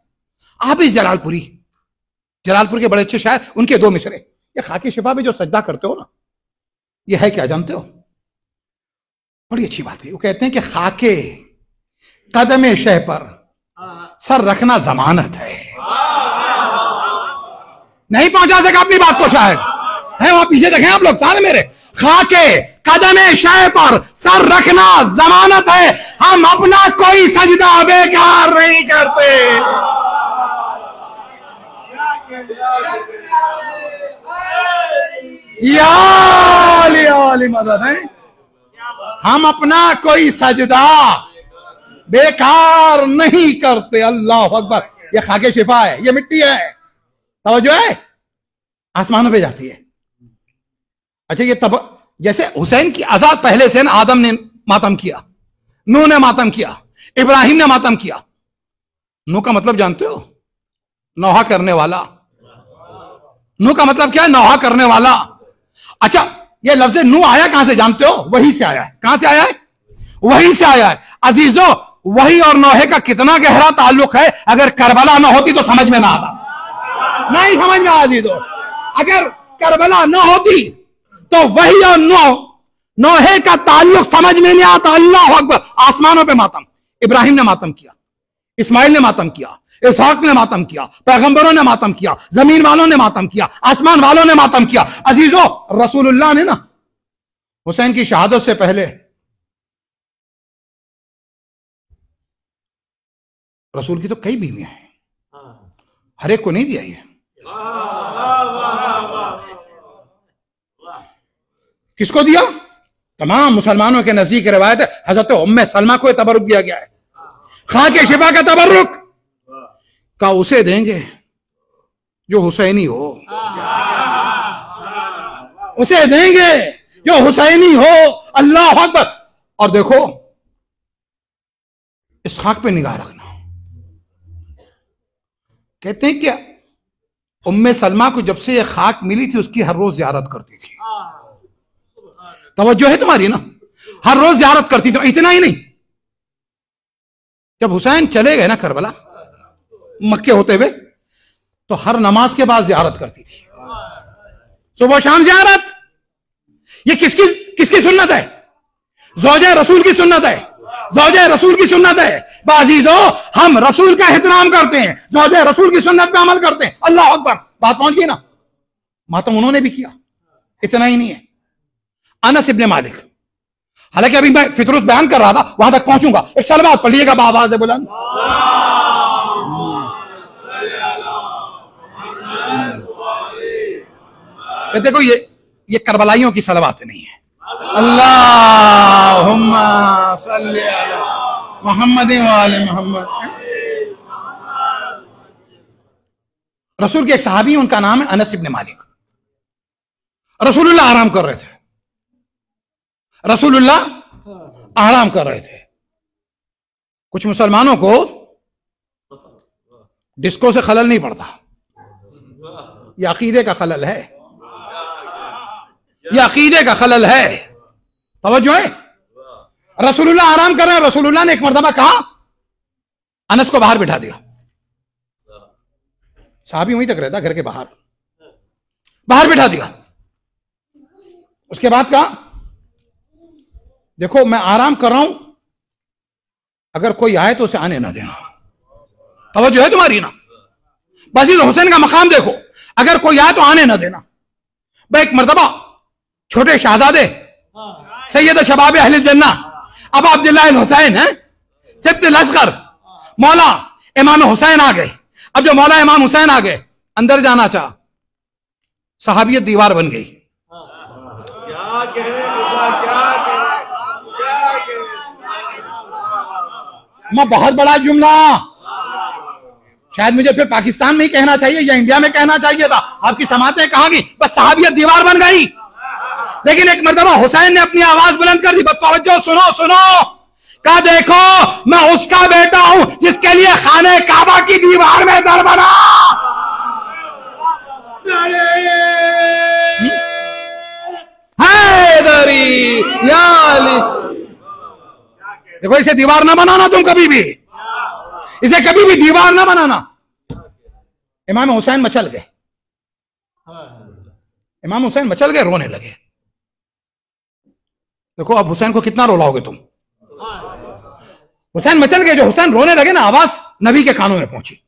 आप इस जलालपुर के बड़े अच्छे शायर, उनके 2 मिसरे, ये खाकी शिफा पे जो सजदा करते हो ना, ये है क्या जानते हो? बड़ी अच्छी बात है। वो कहते हैं कि खाके कदमे शह पर सर रखना जमानत है। नहीं पहुंचा सका अपनी बात को शायद, है वहां पीछे देखें आप लोग साथ मेरे। खाके कदमे शह पर सर रखना जमानत है, हम अपना कोई सजदा बेकार नहीं करते। या मदद है, हम अपना कोई सजदा बेकार नहीं करते। अल्लाह अकबर। ये खाके शिफा है, ये मिट्टी है, तवज्जो है, आसमानों पे जाती है। अच्छा, ये तब जैसे हुसैन की आजाद पहले से आदम ने मातम किया, नूह ने मातम किया, इब्राहिम ने मातम किया। नूह का मतलब जानते हो? नौहा करने वाला। नूह का मतलब क्या है? नौहा करने वाला। अच्छा, ये लफ्ज नूह आया कहां से जानते हो? वही से आया है। कहां से आया है? वही से आया है। अजीजों, वही और नौहे का कितना गहरा ताल्लुक है। अगर करबला ना होती तो समझ में ना आता, नहीं समझ में आया अजीजों। अगर करबला ना होती तो वही और नौहे का ताल्लुक समझ में नहीं आता। अल्लाह अकबर। आसमानों पे मातम, इब्राहिम ने मातम किया, इस्माइल ने मातम किया, इसहाक ने मातम किया, पैगंबरों ने मातम किया, जमीन वालों ने मातम किया, आसमान वालों ने मातम किया। अजीजों, रसूलुल्लाह ने ना हुसैन की शहादत से पहले, रसूल की तो कई बीवियां हैं, हर एक को नहीं दिया ये। किसको दिया? तमाम मुसलमानों के नजदीक रिवायत है, हजरत उम्मे सलमा को तबरुक दिया गया है। खाके शिफा का तबरुक का उसे देंगे जो हुसैनी हो, उसे देंगे जो हुसैनी हो। अल्लाह अकबर। और देखो इस खाक पे निगाह रखना। कहते हैं कि उम्मे सलमा को जब से ये खाक मिली थी उसकी हर रोज ज़ियारत करती थी। तवज्जो है तुम्हारी ना? हर रोज ज़ियारत करती थी। इतना ही नहीं, जब हुसैन चले गए ना करबला मक्के होते हुए, तो हर नमाज के बाद ज़ियारत करती थी, सुबह शाम ज़ियारत। ये किसकी किसकी सुन्नत है? ज़ौजे रसूल की सुन्नत है, ज़ौजे रसूल की सुन्नत है। बाजीदो, हम रसूल का एहतराम करते हैं, ज़ौजे रसूल की सुन्नत पे अमल करते हैं। अल्लाह अकबर। बात पहुंच गई ना? मातम उन्होंने भी किया। इतना ही नहीं है, अनस इब्ने मालिक, हालांकि अभी मैं फितरुस बयान कर रहा था, वहां तक पहुंचूंगा। एक सलवात पढ़ लीजिएगा बाआवाज़ बुलंद। देखो ये करबलाइयों की सलवात नहीं है। अल्लाहुम्मा सल्ली अला मुहम्मद व आले मुहम्मद। रसूल के एक सहाबी, उनका नाम है अनस इब्ने मालिक। रसूलुल्लाह आराम कर रहे थे, रसूलुल्लाह आराम कर रहे थे। कुछ मुसलमानों को डिस्को से खलल नहीं पड़ता, यह अकीदे का खलल है, यह अकीदे का खलल है। तवज्जो है? रसूलुल्लाह आराम कर रहे हैं। रसूलुल्लाह ने एक मर्तबा कहा, अनस को बाहर बिठा दिया। साहबी वहीं तक रहता, घर के बाहर, बाहर बिठा दिया। उसके बाद कहा, देखो मैं आराम कर रहा हूं, अगर कोई आए तो उसे आने ना देना। तवज्जो है तुम्हारी ना? बस इस हुसैन का मकाम देखो, अगर कोई आए तो आने ना देना। भाई एक मर्तबा छोटे शहजादे सैयद शबाब अहले जन्ना अबू अब्दुल्लाह अल हुसैन है सिब्तुल असगर मौला इमाम हुसैन आ गए। अब जो मौला इमाम हुसैन आ गए, अंदर जाना चाह, सहाबियत दीवार बन गई। मैं बहुत बड़ा जुमला, शायद मुझे फिर पाकिस्तान में ही कहना चाहिए या इंडिया में कहना चाहिए था, आपकी समातें कहाँ गई? बस सहाबियत दीवार बन गई। लेकिन एक मर्तबा हुसैन ने अपनी आवाज बुलंद कर दी, बस तवज्जो सुनो सुनो, कहा देखो मैं उसका बेटा हूं जिसके लिए खाने काबा की दीवार में दर बना। हैदरी याली। देखो इसे दीवार ना बनाना, तुम कभी भी इसे कभी भी दीवार ना बनाना। इमाम हुसैन मचल गए, इमाम हुसैन मचल गए, रोने लगे। देखो अब हुसैन को कितना रुलाओगे तुम? हुसैन मचल गए। जो हुसैन रोने लगे ना, आवाज नबी के कानों में पहुंची,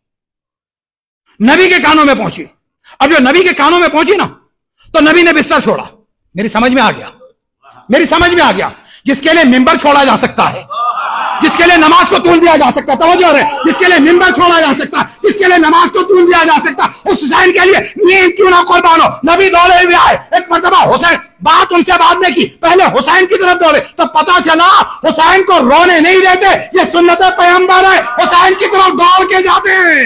नबी के कानों में पहुंची। अब जो नबी के कानों में पहुंची ना, तो नबी ने बिस्तर छोड़ा। मेरी समझ में आ गया, मेरी समझ में आ गया। जिसके लिए मिंबर छोड़ा जा सकता है, जिसके लिए नमाज को तूल दिया जा सकता है, तवज्जो है, जिसके लिए मिंबर छोड़ा जा सकता है, जिसके लिए नमाज को तूल दिया जा सकता है, उस हुसैन के लिए नींद क्यों ना कुर्बान हो। नबी दौड़े हुए आए। एक मर्तबा हुसैन, बात उनसे बाद में की, पहले हुसैन की तरफ दौड़े, तो पता चला हुसैन को रोने नहीं देते, ये सुन्नत पैगंबर है, हुसैन की तरफ दौड़ के जाते हैं।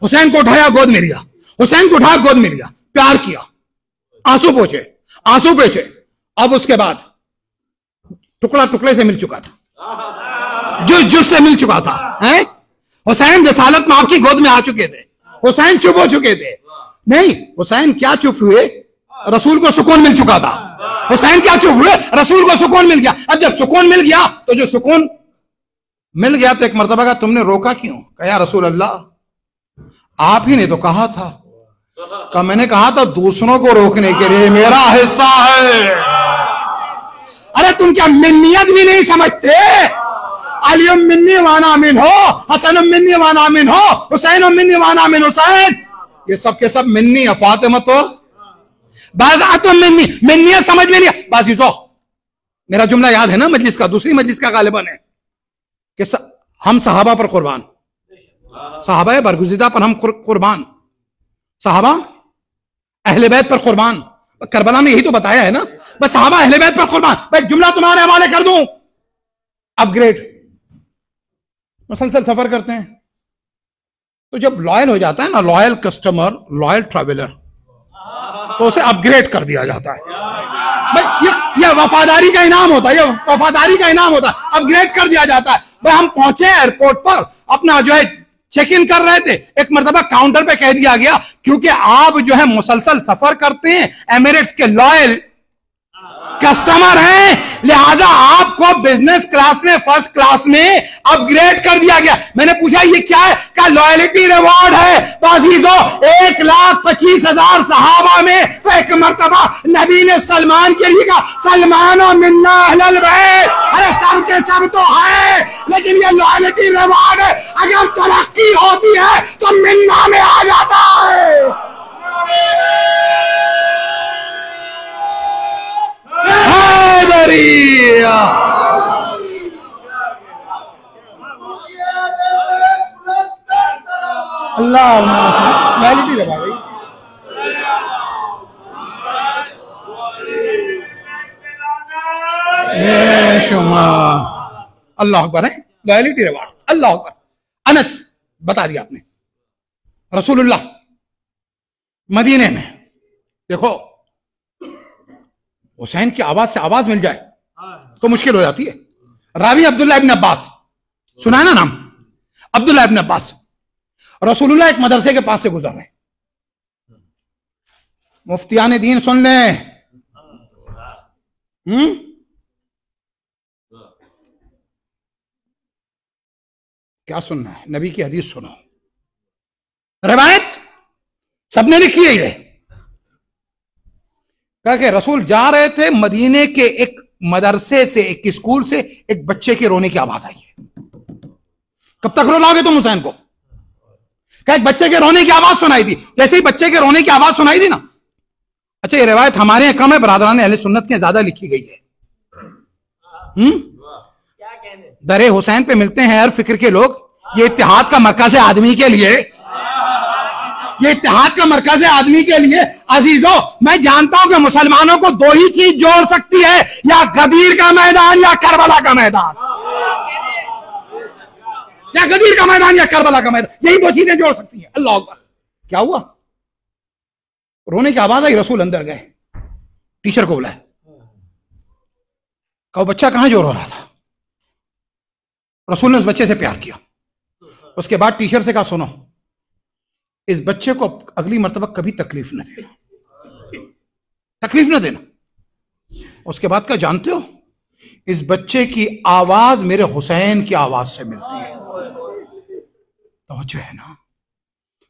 हुसैन को उठाया, गोद में लिया, हुसैन को उठाया, गोद में लिया, प्यार किया, आंसू पोंछे, आंसू पोंछे। अब उसके बाद टुकड़ा टुकड़े से मिल चुका था, जुस जुस से मिल चुका था। हैं? हुसैन जिस हालत में आपकी गोद में आ चुके थे, हुसैन चुप हो चुके थे। नहीं, हुसैन क्या चुप हुए? रसूल को सुकून मिल चुका था। हुसैन क्या चुप हुए? रसूल को सुकून मिल गया। अब जब सुकून मिल गया, तो जो सुकून मिल गया, तो एक मर्तबा का तुमने रोका क्यों? कहा रसूल अल्लाह आप ही ने तो कहा था। का मैंने कहा था दूसरों को रोकने के लिए मेरा हिस्सा है। अरे तुम क्या मिन्नियत भी नहीं समझते? अलीम मिन्नी वाना मिन हो, हसन मिन्नी वाना मिन हो, हुसैन मिन्नी वाना मिन हुसैन, ये सब के सब मिन्नी है। फातिमा तो बाज़ात मिन्नी, मिन्नियत समझ में नहीं। बाजीजो, मेरा जुमला याद है ना मजलिस का, दूसरी मजलिस का गालिबन है कि हम सहाबा पर कुर्बान, सहाबा बरगुज़िदा पर हम कुर्बान, सहाबा अहले बैत पर कुर्बान। करबला ने यही तो बताया है ना, बस सहाबा अहले बैत पर कुर्बान। भाई जुमला तुम्हारे हवाले कर दूं, अपग्रेड। मुसलसल सफर करते हैं, तो जब लॉयल हो जाता है ना, लॉयल कस्टमर, लॉयल ट्रैवलर, तो उसे अपग्रेड कर दिया जाता है। भाई ये वफादारी का इनाम होता है, ये वफादारी का इनाम होता है, अपग्रेड कर दिया जाता है। भाई हम पहुंचे एयरपोर्ट पर, अपना जो है चेक इन कर रहे थे, एक मर्तबा काउंटर पे कह दिया गया क्योंकि आप जो है मुसलसल सफर करते हैं, एमिरेट्स के लॉयल कस्टमर हैं, लिहाजा आपको बिजनेस क्लास में, फर्स्ट क्लास में अपग्रेड कर दिया गया। मैंने पूछा ये क्या है? क्या लॉयल्टी रिवॉर्ड है? तो अजीजों 1,25,000 सहाबा में तो एक मर्तबा नबी ने सलमान के लिए कहा, सलमान और मिन्ना अहलल बैत। अरे सब के सब तो है, लेकिन ये लॉयल्टी रिवॉर्ड है, अगर तरक्की होती है तो मिन्ना में आ जाता है। अल्लाह लॉयल्टी लगा गई। अल्लाह अकबर है, लॉयल्टी रिवार्ड, अल्लाह अकबर। अनस बता दिया आपने, रसूलुल्लाह मदीने में, देखो हुसैन की आवाज से आवाज मिल जाए तो मुश्किल हो जाती है। रावी अब्दुल्लाह इब्न अब्बास, सुना है ना नाम, अब्दुल्लाह इब्न अब्बास, रसूलुल्लाह एक मदरसे के पास से गुजर रहे, मुफ्तियान दीन सुन ले, क्या सुनना है? नबी की हदीस सुनो, रिवायत सबने लिखी है ये, कहा कि रसूल जा रहे थे, मदीने के एक मदरसे से, एक स्कूल से एक बच्चे के रोने की आवाज आई है। कब तक रुलाओगे तुम हुसैन को? क्या एक बच्चे के रोने की आवाज सुनाई दी। जैसे ही बच्चे के रोने की आवाज सुनाई दी ना, अच्छा ये रिवायत हमारे यहां कम है, बरादरान अहले सुन्नत के ज्यादा लिखी गई है। दरे हुसैन पे मिलते हैं हर फिक्र के लोग, ये इत्तेहाद का मरकज है आदमी के लिए, ये इत्तेहाद का मरकज है आदमी के लिए। अजीजों मैं जानता हूं कि मुसलमानों को दो ही चीज जोड़ सकती है, या गदीर का मैदान या करबला का मैदान, या गदीर का मैदान या करबला का मैदान, यही दो चीजें जोड़ सकती हैं। अल्लाह अकबर। क्या हुआ? रोने की आवाज आई, रसूल अंदर गए, टीचर को बुलाया, कहा बच्चा कहां जो रो रहा था? रसूल ने उस बच्चे से प्यार किया। उसके बाद टीचर से कहा सुनो, इस बच्चे को अगली मर्तबा कभी तकलीफ न देना, तकलीफ न देना। उसके बाद क्या जानते हो? इस बच्चे की आवाज मेरे हुसैन की आवाज से मिलती है। तो है ना,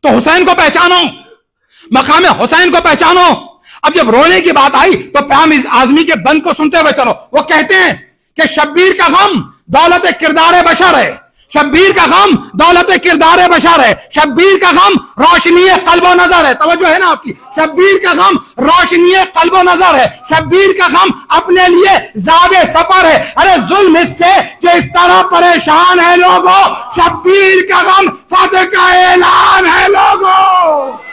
तो हुसैन को पहचानो, मकाम हुसैन को पहचानो। अब जब रोने की बात आई तो प्याम आजमी के बंद को सुनते हुए चलो। वो कहते हैं कि शब्बीर का गम दौलत किरदार बशर है, शब्बीर का गम दौलत किरदार बशर है, शब्बीर का गम रोशनी कल्बो नजर है। तवज्जो है ना आपकी? शब्बीर का गम रोशनी कल्बो नजर है, शब्बीर का गम अपने लिए ज़ादे सफर है। अरे जुल्म इससे जो इस तरह परेशान है लोगों, शब्बीर का गम फतह का ऐलान है लोगों,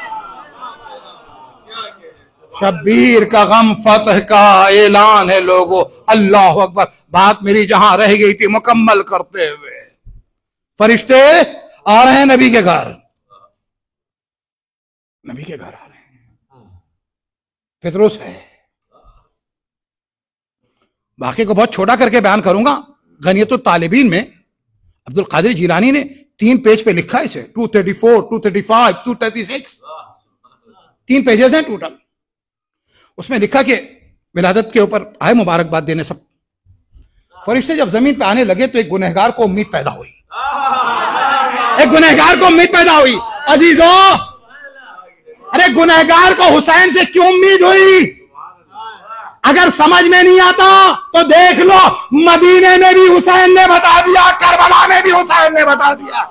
शब्बीर का गम फतह का ऐलान है लोगों। अल्लाह अकबर। बात मेरी जहां रह गई थी मुकम्मल करते हुए, फरिश्ते आ रहे हैं नबी के घर, नबी के घर आ रहे हैं, फितरुस है। वाक़े को बहुत छोटा करके बयान करूंगा। गनियतुत तालिबीन में अब्दुल कादिर जिलानी ने 3 पेज पे लिखा है इसे, 234, 235, 236, 3 पेजेस हैं टोटल। उसमें लिखा कि विलादत के ऊपर आए मुबारकबाद देने सब। फरिश्ते जब जमीन पे आने लगे तो एक गुनहगार को उम्मीद पैदा हुई, एक गुनहगार को उम्मीद पैदा हुई। अजीजों, अरे गुनहगार को हुसैन से क्यों उम्मीद हुई? अगर समझ में नहीं आता तो देख लो, मदीने में भी हुसैन ने बता दिया, करबला में भी हुसैन ने बता दिया,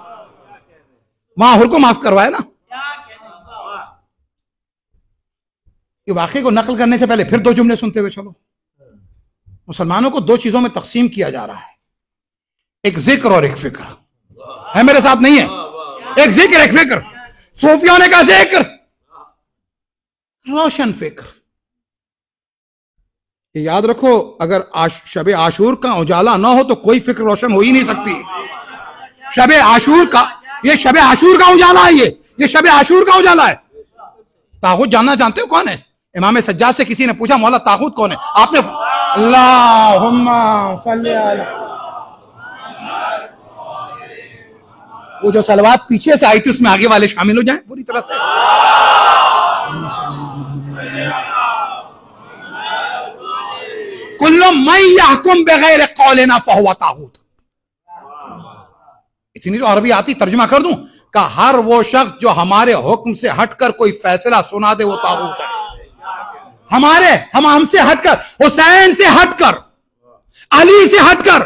वहां हुर को माफ करवाए ना। ये वाक़े को नकल करने से पहले फिर 2 जुमले सुनते हुए चलो। मुसलमानों को 2 चीजों में तकसीम किया जा रहा है, एक जिक्र और एक फिक्र है। मेरे साथ नहीं है? एक जिक्र एक फिक्र। सूफियों ने कहा जिक्र रोशन फिक्र। ये याद रखो, अगर शब आशूर का उजाला ना हो तो कोई फिक्र रोशन हो ही नहीं सकती। शबे आशूर का, ये शबे आशूर का उजाला है, ये शबे आशूर का उजाला है। तागूत जानना जानते हो कौन है? इमाम सज्जाद से किसी ने पूछा मौला तागूत कौन है? आपने अल्लाहुम्मा सल्ली अला, वो जो सलवात पीछे से आई थी उसमें आगे वाले शामिल हो जाएं पूरी तरह से। कुल्लु मन यहकुम बगैर कौलिना फहुवा तागूत। इतनी तो अरबी आती, तर्जुमा कर दूं का हर वो शख्स जो हमारे हुक्म से हटकर कोई फैसला सुना दे वो तागूत है। हमसे हटकर, हुसैन से हटकर, अली से हटकर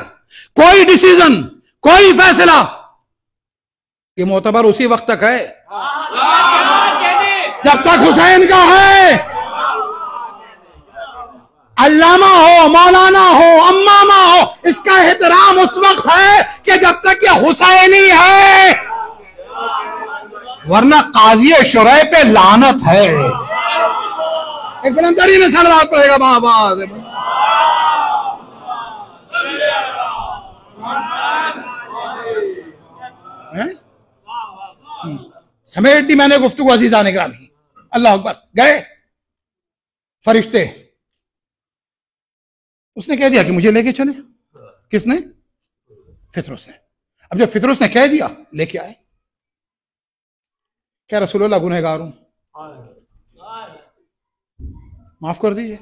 कोई डिसीजन, कोई फैसला, ये मोतबर उसी वक्त तक है जब तक हुसैन का है। अल्लामा हो, मौलाना हो, अम्मामा हो, इसका एहतराम उस वक्त है कि जब तक ये हुसैनी है, वरना काजी शुरै पे लानत है। एक बुलंदरी ने सलवात पड़ेगा बाबा। समेट दी मैंने गुफ्तगू अजीजान गिरामी। अल्लाह अकबर। गए फरिश्ते, उसने कह दिया कि मुझे लेके चले। किसने? फितरुस ने। अब जब फितरुस ने कह दिया लेके आए। क्या रसूलुल्लाह गुनहगार हूं, माफ कर दीजिए।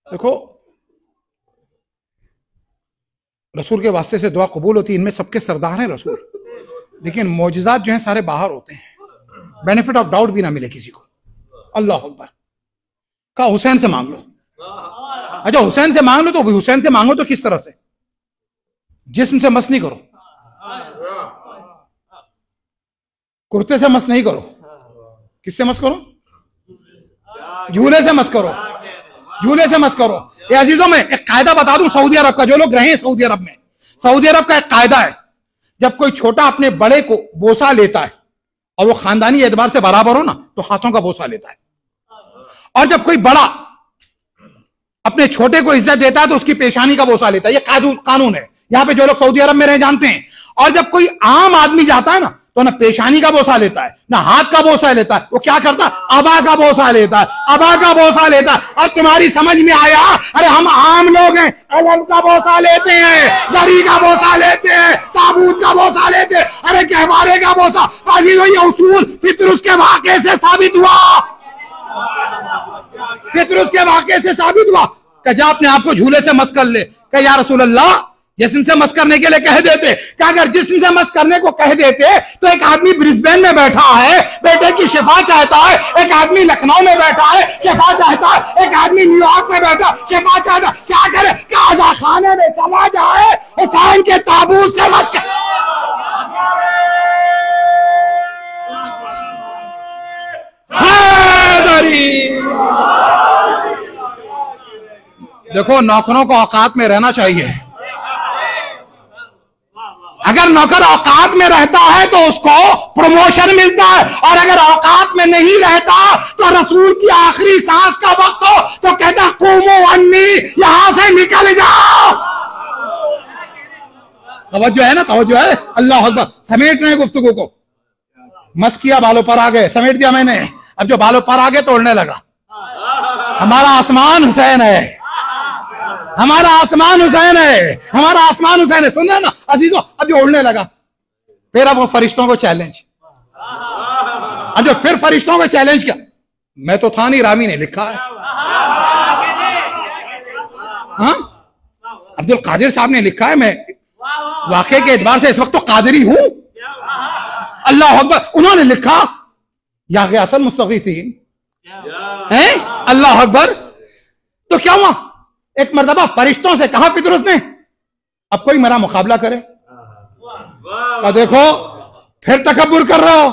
देखो रसूल के वास्ते से दुआ कबूल होती है, इनमें सबके सरदार हैं रसूल, लेकिन मौजज़ात जो हैं सारे बाहर होते हैं, बेनिफिट ऑफ डाउट भी ना मिले किसी को। अल्लाह अकबर। कहा हुसैन से मांग लो। अच्छा हुसैन से मांग लो, तो हुसैन से मांगो तो किस तरह से? जिस्म से मस नहीं करो, कुर्ते से मस नहीं करो, किससे मस करो? झूले से मस करो, झूले से मस करो। ये अजीजों में एक कायदा बता दूं सऊदी अरब का, जो लोग रहे हैं सऊदी अरब में, सऊदी अरब का एक कायदा है, जब कोई छोटा अपने बड़े को बोसा लेता है और वो खानदानी एतबार से बराबर हो ना, तो हाथों का बोसा लेता है। और जब कोई बड़ा अपने छोटे को इज्जत देता है तो उसकी पेशानी का बोसा लेता है। ये कानून है यहां पे, जो लोग सऊदी अरब में रहे जानते हैं। और जब कोई आम आदमी जाता है ना, तो ना पेशानी का बोसा लेता है ना हाथ का बोसा लेता है, वो क्या करता है? अबा का बोसा लेता है, अबा का बोसा लेता है। और तुम्हारी समझ में आया? अरे हम आम लोग हैं, अलम का बोसा लेते हैं, जरी का बोसा लेते हैं, ताबूत का बोसा लेते हैं, अरे गहवारे का बोसा। ये उसूल फितरुस के वाक़े से साबित हुआ, फितरुस के वाक़े से साबित हुआ। क्या अपने आप को झूले से मस कर ले? क्या या रसूल अल्लाह जिस्म से मस करने के लिए कह देते? क्या अगर जिस्म से मस करने को कह देते तो एक आदमी ब्रिस्बेन में बैठा है, बेटे की शिफा चाहता है, एक आदमी लखनऊ में बैठा है, शिफा चाहता है, एक आदमी न्यूयॉर्क में बैठा शिफा चाहता, क्या करे? काजा खाने में चला जाए, हुसैन के ताबूत से मस कर। देखो नौकरों को औकात में रहना चाहिए। अगर नौकर औकात में रहता है तो उसको प्रमोशन मिलता है, और अगर औकात में नहीं रहता तो रसूल की आखिरी सांस का वक्त हो तो कहता कुमो अन्नी, यहां से निकल जाओ। तवज्जो है ना, तवज्जो है। अल्लाह अकबर। समेट रहे गुफ्तगू को, मस किया, बालों पर आ गए, समेट दिया मैंने। अब जो बालों पर आ गए तो उड़ने लगा। हमारा आसमान हुसैन है, हमारा आसमान हुसैन है, हमारा आसमान हुसैन है। सुनना ना अजीजों, अब जो उड़ने लगा, फिर अब वो फरिश्तों को चैलेंज। अब जो फिर फरिश्तों को चैलेंज किया, मैं तो था नहीं, रामी ने लिखा है। हाँ, अब्दुल कादिर साहब ने लिखा है। मैं वाकई के एतबार से इस वक्त तो कादिरी हूं। अल्लाह अकबर। उन्होंने लिखा या गयासल मुस्तगीसीन है। अल्लाह अकबर। तो क्या हुआ? एक मर्तबा फरिश्तों से कहा फितरुस ने, अब कोई मेरा मुकाबला करे? क्या देखो फिर तकब्बुर कर रहे हो?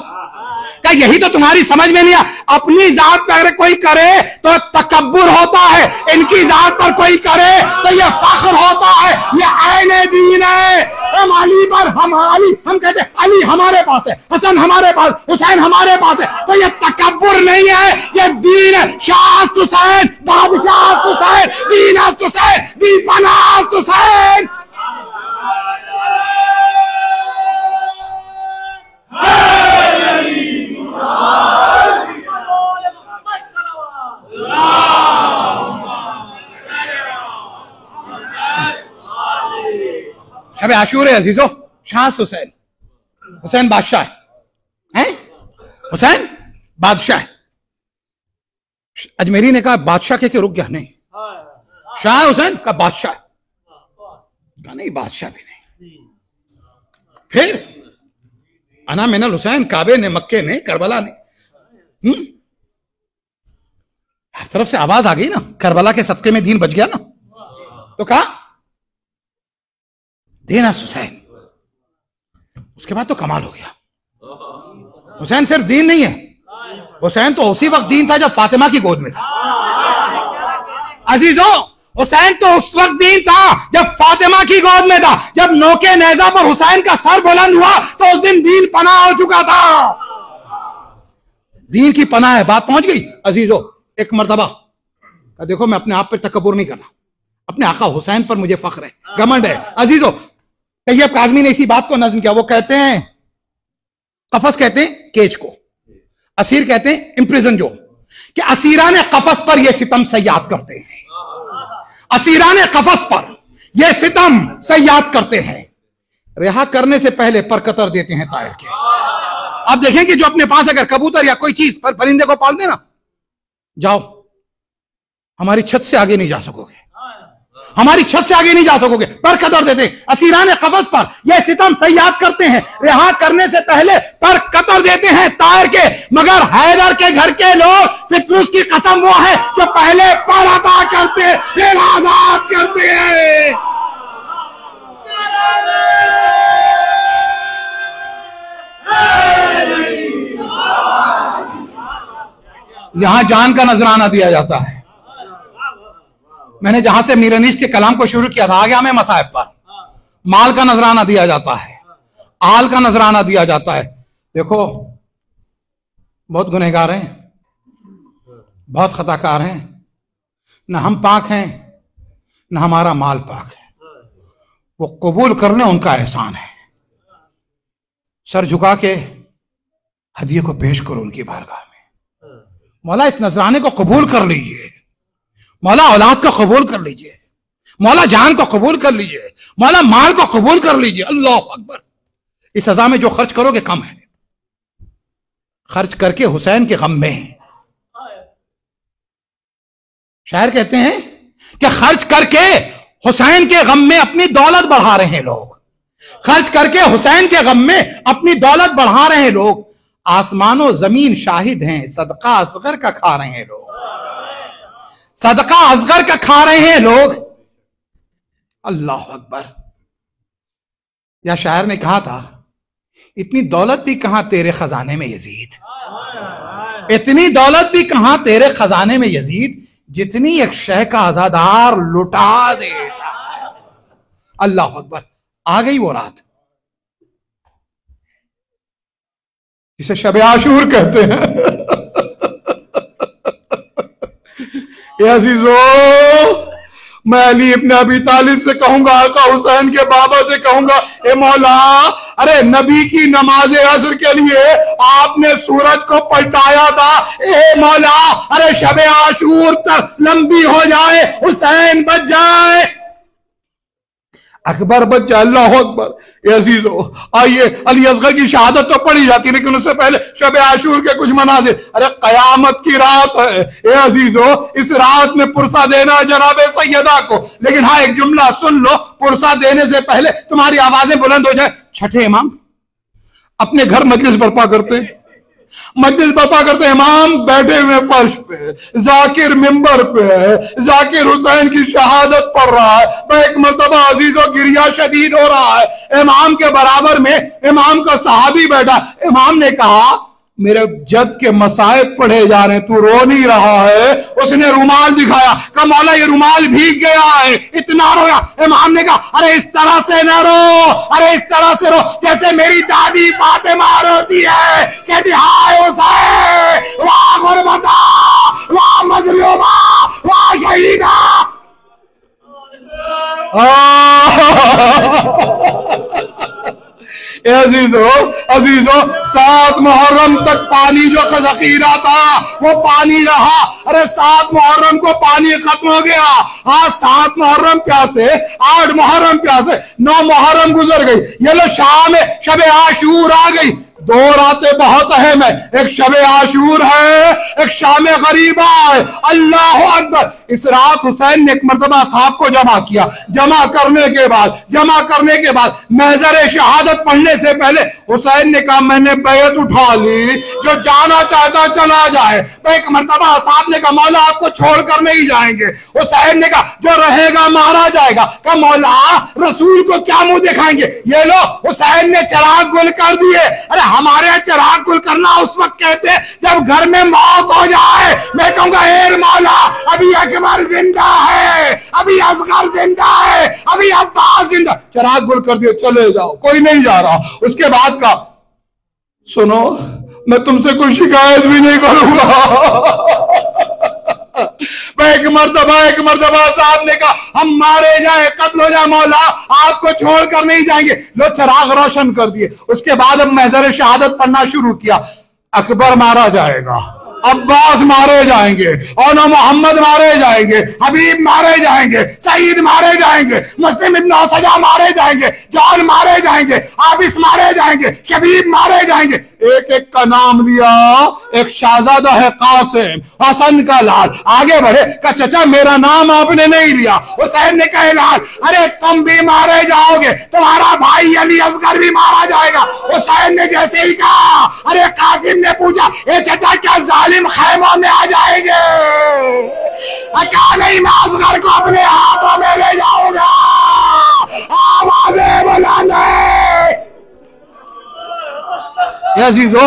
क्या यही तो तुम्हारी समझ में नहीं है? अपनी जात पर अगर कोई करे तो तकब्बुर होता है, इनकी जात पर कोई करे तो ये फख्र होता है, ये आईने दीन है। हम अली पर, हम कहते हैं अली हमारे पास है, हसन हमारे पास, हुसैन हमारे पास है, तो ये तकब्बुर नहीं है, ये दीन है। शाह हुसैन, बादशाह हुसैन, दीन हुसैन, दीपना हुसैन। शब आशूर है अजीजो, शाह हुसैन, हुसैन बादशाह है, हुसैन बादशाह है। अजमेरी ने कहा बादशाह के रुक गया, नहीं, शाह हुसैन का बादशाह, का नहीं बादशाह भी नहीं। फिर अना मिनल हुसैन, काबे ने, मक्के ने, करबला ने, हर तरफ से आवाज आ गई ना, करबला के सदके में दीन बच गया ना। तो कहा देना हुसैन। उसके बाद तो कमाल हो गया। हुसैन सिर्फ दीन नहीं है, हुसैन तो उसी वक्त दीन था जब फातिमा की गोद में था। अजीजों, हुसैन तो उस वक्त दीन था जब फातिमा की गोद में था। जब नोके नेजा पर हुसैन का सर बुलंद हुआ तो उस दिन दीन पनाह हो चुका था। दीन की पनाह है, बात पहुंच गई। अजीजों, एक मर्तबा का देखो, मैं अपने आप पर तकब्बुर नहीं कर रहा, अपने आका हुसैन पर मुझे फख्र है, घमंड है। अजीजों, तैयब काज़मी ने इसी बात को नज्म किया। वो कहते हैं, कफस कहते हैं केज को, असीर कहते हैं इम्प्रिजन, जो कि असीरान कफस पर यह सितम सयाद करते हैं, असीरान कफस पर यह सितम सयाद करते हैं, रिहा करने से पहले पर कतर देते हैं तायर के। अब देखें कि जो अपने पास अगर कबूतर या कोई चीज पर परिंदे को पाल देना, जाओ हमारी छत से आगे नहीं जा सकोगे, हमारी छत से आगे नहीं जा सकोगे, पर कतर देते। असीरान कफस पर यह सितम सयाद करते हैं, रिहा करने से पहले पर कतर देते हैं तायर के। मगर हैदर के घर के लोग, फिक्रुस की कसम वो है जो पहले पर अता करते फिर आजाद करते हैं। यहां जान का नजराना दिया जाता है। मैंने जहां से मीर अनीस के कलाम को शुरू किया था, आ गया मैं मसाइब पर। माल का नजराना दिया जाता है, आल का नजराना दिया जाता है। देखो, बहुत गुनहगार हैं, बहुत खताकार हैं, न हम पाक हैं न हमारा माल पाक है। वो कबूल कर लें, उनका एहसान है। सर झुका के हदिये को पेश करो उनकी बारगाह में। मौला, इस नजराने को कबूल कर लीजिए, मौला औलाद को कबूल कर लीजिए, मौला जान को कबूल कर लीजिए, मौला माल को कबूल कर लीजिए। अल्लाह अकबर। इस सजा में जो खर्च करोगे कम है। खर्च करके हुसैन के गम में, शायर कहते हैं कि खर्च करके हुसैन के गम में अपनी दौलत बढ़ा रहे हैं लोग, खर्च करके हुसैन के गम में अपनी दौलत बढ़ा रहे हैं लोग। आसमानो जमीन शाहिद हैं, सदका असगर का खा रहे हैं लोग, सदका असगर का खा रहे हैं लोग। अल्लाह अकबर। या शायर ने कहा था, इतनी दौलत भी कहां तेरे खजाने में यजीद, इतनी दौलत भी कहां तेरे खजाने में यजीद, जितनी एक शह का आजादार लुटा देता। अल्लाह अकबर। आ गई वो रात जिसे शब आशूर कहते हैं। ये अजीजो, मैं अली इब्न अबी तालिब से कहूंगा, आका हुसैन के बाबा से कहूंगा, ए मौला, अरे नबी की नमाज असर के लिए आपने सूरज को पलटाया था। ए मौला, अरे शब आशूर तक लंबी हो जाए, हुसैन बच जाए, अकबर बच जाए। अल्लाह अकबर। ये अजीजो, आइए, अली असगर की शहादत तो पढ़ी जाती, लेकिन उससे पहले शब आशूर के कुछ मनाजिर। अरे कयामत की रात है ये अजीजो, इस रात में पुरसा देना जनाब सैयदा को। लेकिन हाँ, एक जुमला सुन लो, पुरसा देने से पहले तुम्हारी आवाजें बुलंद हो जाए। छठे इमाम अपने घर मजलिस बर्पा करते हैं, मजलिस बर्पा करते हैं, इमाम बैठे हुए फर्श पे, जाकिर मिंबर पे है, जाकिर हुसैन की शहादत पढ़ रहा है। मैं एक मर्तबा अजीजों गिरिया शदीद हो रहा है, इमाम के बराबर में इमाम का सहाबी बैठा। इमाम ने कहा, मेरे जद के मसाइब पढ़े जा रहे हैं, तू रो नहीं रहा है। उसने रुमाल दिखाया, कहा मौला ये रुमाल भीग गया है, इतना रोया। इमाम ने कहा, अरे इस तरह से न रो, अरे इस तरह से रो जैसे मेरी दादी फातिमा रोती है, कहती हाय हुसैन, वाह गुरबता, वाह मजलूमा, वाह शहीदा। अजीजो अजीजो 7 मुहर्रम तक पानी जो जखीरा था वो पानी रहा। अरे 7 मुहर्रम को पानी खत्म हो गया। आज 7 मुहर्रम प्यासे, 8 मुहर्रम प्यासे, 9 मुहर्रम गुजर गई। ये लो शाम शब आशूर आ गई। 2 रातें बहुत अहम है, एक शब आशूर है, एक शाम गरीबा है। अल्लाह अकबर। इस रात हुसैन ने एक मर्तबा साहब को जमा किया। जमा करने के बाद महजर शहादत पढ़ने से पहले हुसैन ने कहा मैंने बैत उठा ली, जो जाना चाहता चला जाए। एक मर्तबा साहब ने कहा मौला आपको छोड़कर नहीं जाएंगे। हुसैन ने कहा जो रहेगा मारा जाएगा। कहा मौला रसूल को क्या मुंह दिखाएंगे। ये लो हुसैन ने चिराग गुल कर दिए। अरे हमारे चिराग गुल करना उस वक्त कहते जब घर में मौत हो जाए। मैं कहूंगा एर मौला अभी अकबर जिंदा है, अभी असगर जिंदा है, अभी अब्बास जिंदा। चिराग गुल कर दिए, चले जाओ, कोई नहीं जा रहा। उसके बाद का सुनो, मैं तुमसे कोई शिकायत भी नहीं करूंगा। एक मर्तबा साहब ने कहा हम मारे जाए, कत्ल हो जाए, मौला आपको छोड़कर नहीं जाएंगे। लो चिराग रोशन कर दिए। उसके बाद अब महजर शहादत पढ़ना शुरू किया। अकबर मारा जाएगा, अब्बास मारे जाएंगे, और मोहम्मद मारे जाएंगे, हबीब मारे जाएंगे, सईद मारे जाएंगे, मुस्लिम इब्न सजा मारे जाएंगे, जॉन मारे जाएंगे, आबिस मारे जाएंगे, शबीब मारे जाएंगे। एक एक का नाम लिया। एक शाहजादा है कासिम, हसन का लाल। आगे बढ़े का चचा मेरा नाम आपने नहीं लिया। हुसैन ने कहा लाल अरे तुम भी मारे जाओगे, तुम्हारा भाई अली असगर भी मारा जाएगा। हुसैन ने जैसे ही कहा अरे कासिम ने पूछा ए चचा क्या जालिम खैमा में आ जाएंगे। क्या नहीं मैं असगर को अपने हाथों में ले जाऊंगा। आवाजें बुलंद अजीजो।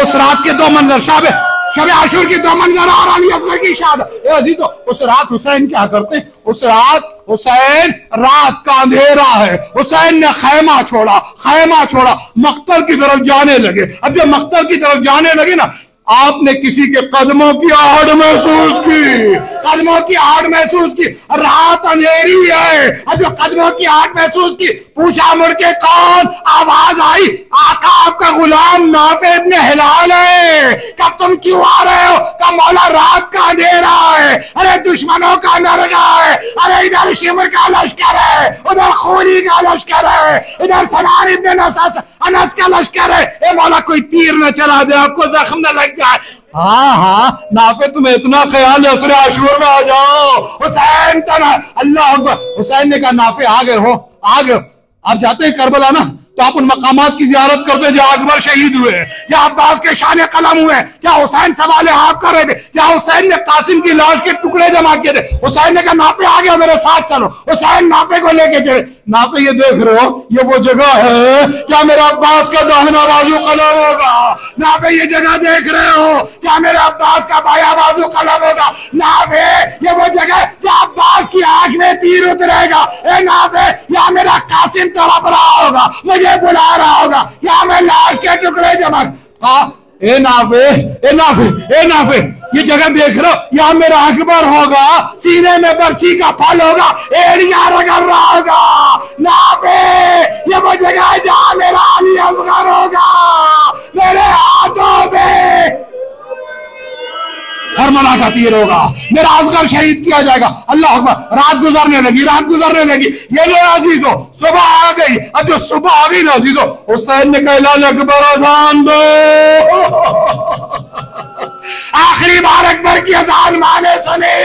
उस रात के 2 मंजर, शब आशूर की 2 मंजर और अली असगर की शहादत। अजीजो उस रात हुसैन क्या करते। उस रात हुसैन, रात का अंधेरा है, हुसैन ने खैमा छोड़ा, मख्तल की तरफ जाने लगे। अब जब मख्तल की तरफ जाने लगे ना, आपने किसी के कदमों की आहट महसूस की। रात अंधेरी है, अब जो कदमों की आहट महसूस की, पूछा मुड़ के कौन। आवाज आई आका आपका गुलाम नाफे इब्न हिलाल है। क्या तुम क्यों आ रहे हो। का मौला रात का अंधेरा है, अरे दुश्मनों का नरगा है, अरे इधर शिमर का लश्कर है, उधर खूनी का लश्कर है, इधर सनान इब्न अनस का लश्कर है। ए मौला कोई तीर न चला दे, आपको जख्म न लग जाए। हाँ नाफे तुम्हें इतना ख्याल है, असर आशूर में आ जाओ। हुसैन तना अल्लाह अकबर। हुसैन ने कहा नाफे आ गए हो। आप जाते हैं करबला ना, तो आप उन मकामात की जियारत करते हैं जहां अकबर शहीद हुए, जहां अब्बास के शान कलम हुए, जहां हुसैन सवाल हाथ कर रहे थे, जहां हुसैन ने कासिम की लाश के टुकड़े जमा किए थे। हुसैन ने कहा नापे आ गया, मेरे साथ चलो। हुसैन नापे को लेके चले। नापे ये देख रहे हो, ये वो जगह है क्या मेरा अब्बास का दाहिना बाजू कलम होगा। नापे ये जगह देख रहे हो, क्या मेरे अब्बास का बाया बाजू कलम होगा। नापे ये वो जगह जहां अब्बास की आंख में तीर उतरेगा। ए नापे या मेरा कासिम तड़प रहा होगा, मुझे बुला रहा होगा, या मैं लाश के टुकड़े जमा। ए नाफे ये जगह देख रहे हो, यहाँ मेरा अकबर होगा, सीने में बर्छी का फल होगा, एड़िया रगड़ रहा होगा। नाफे ये वो जगह है जहाँ मेरा अली असगर होगा, मेरे हाथों में हरमला का तीर होगा, मेरा असगर शहीद किया जाएगा। अल्लाह अकबर। रात गुजरने लगी। ये लो अजीजो सुबह आ गई। अब जो सुबह आ गई ना अजीजो, हुसैन ने कहा अकबर अजान दो। आखिरी बार अकबर की अजान माने सुने।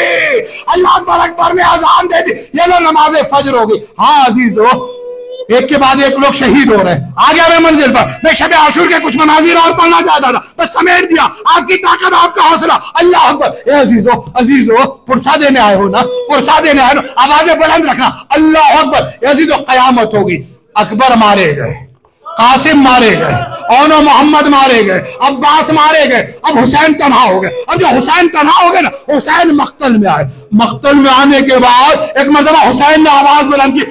अल्लाह अकबर ने अजान दे दी। ये लो नमाज फजर हो गई। हाँ अजीजो एक के बाद एक लोग शहीद हो रहे हैं। आ गया मैं मंजिल पर। मैं शब आशूर के कुछ मनाजिर और पढ़ना चाहता था, बस समेट दिया। आपकी ताकत, आपका हौसला। अल्लाह अकबर। अजीजो पुरसा देने आए हो ना, आवाजें बुलंद रखना। अल्लाह अकबर। अजीजो कयामत होगी। अकबर मारे गए, कासिम मारे गए, और मोहम्मद मारे गए, अब्बास मारे गए। अब हुसैन तन्हा हो गए। अब जो हुसैन तन्हा हो गए ना, हुसैन मख्तल में आए। मख्तल में आने के बाद एक मर्तबा हुसैन ने आवाज बुलंद की,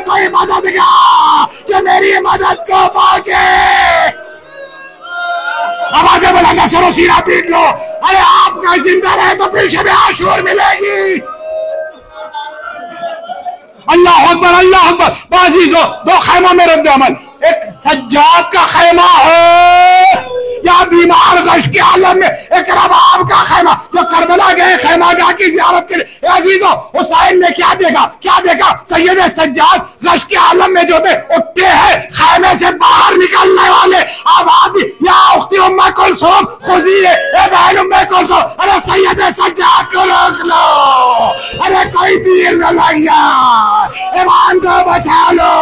कोई मददगार जो मेरी मदद को पाके। आवाजें बुलंद करो, सीना पीट लो। अरे आपका जिंदा रहे तो फिर शब आशूर मिलेगी। अल्लाह अकबर, अल्लाह अकबर। बाजी दो खैमा में रद्द अमल, एक सज्जाद का खैमा है या बीमार गश के आलम में एक रबाब का खैमा जो करबला गए खैमा गा की जियारत के लिए। अजीजों, हुसैन ने क्या देखा, क्या देखा? सैयद सज्जाद गश के आलम में जो थे उठते हैं खैमे से बाहर निकलने वाले आबादी या उख्ती उम्मा कुलसूम खुदी है, ए बहन उम्मा कुलसूम, अरे सैयद सज्जाद को रोक लो, अरे कोई तीर न लग जाए, ईमान को बचा लो।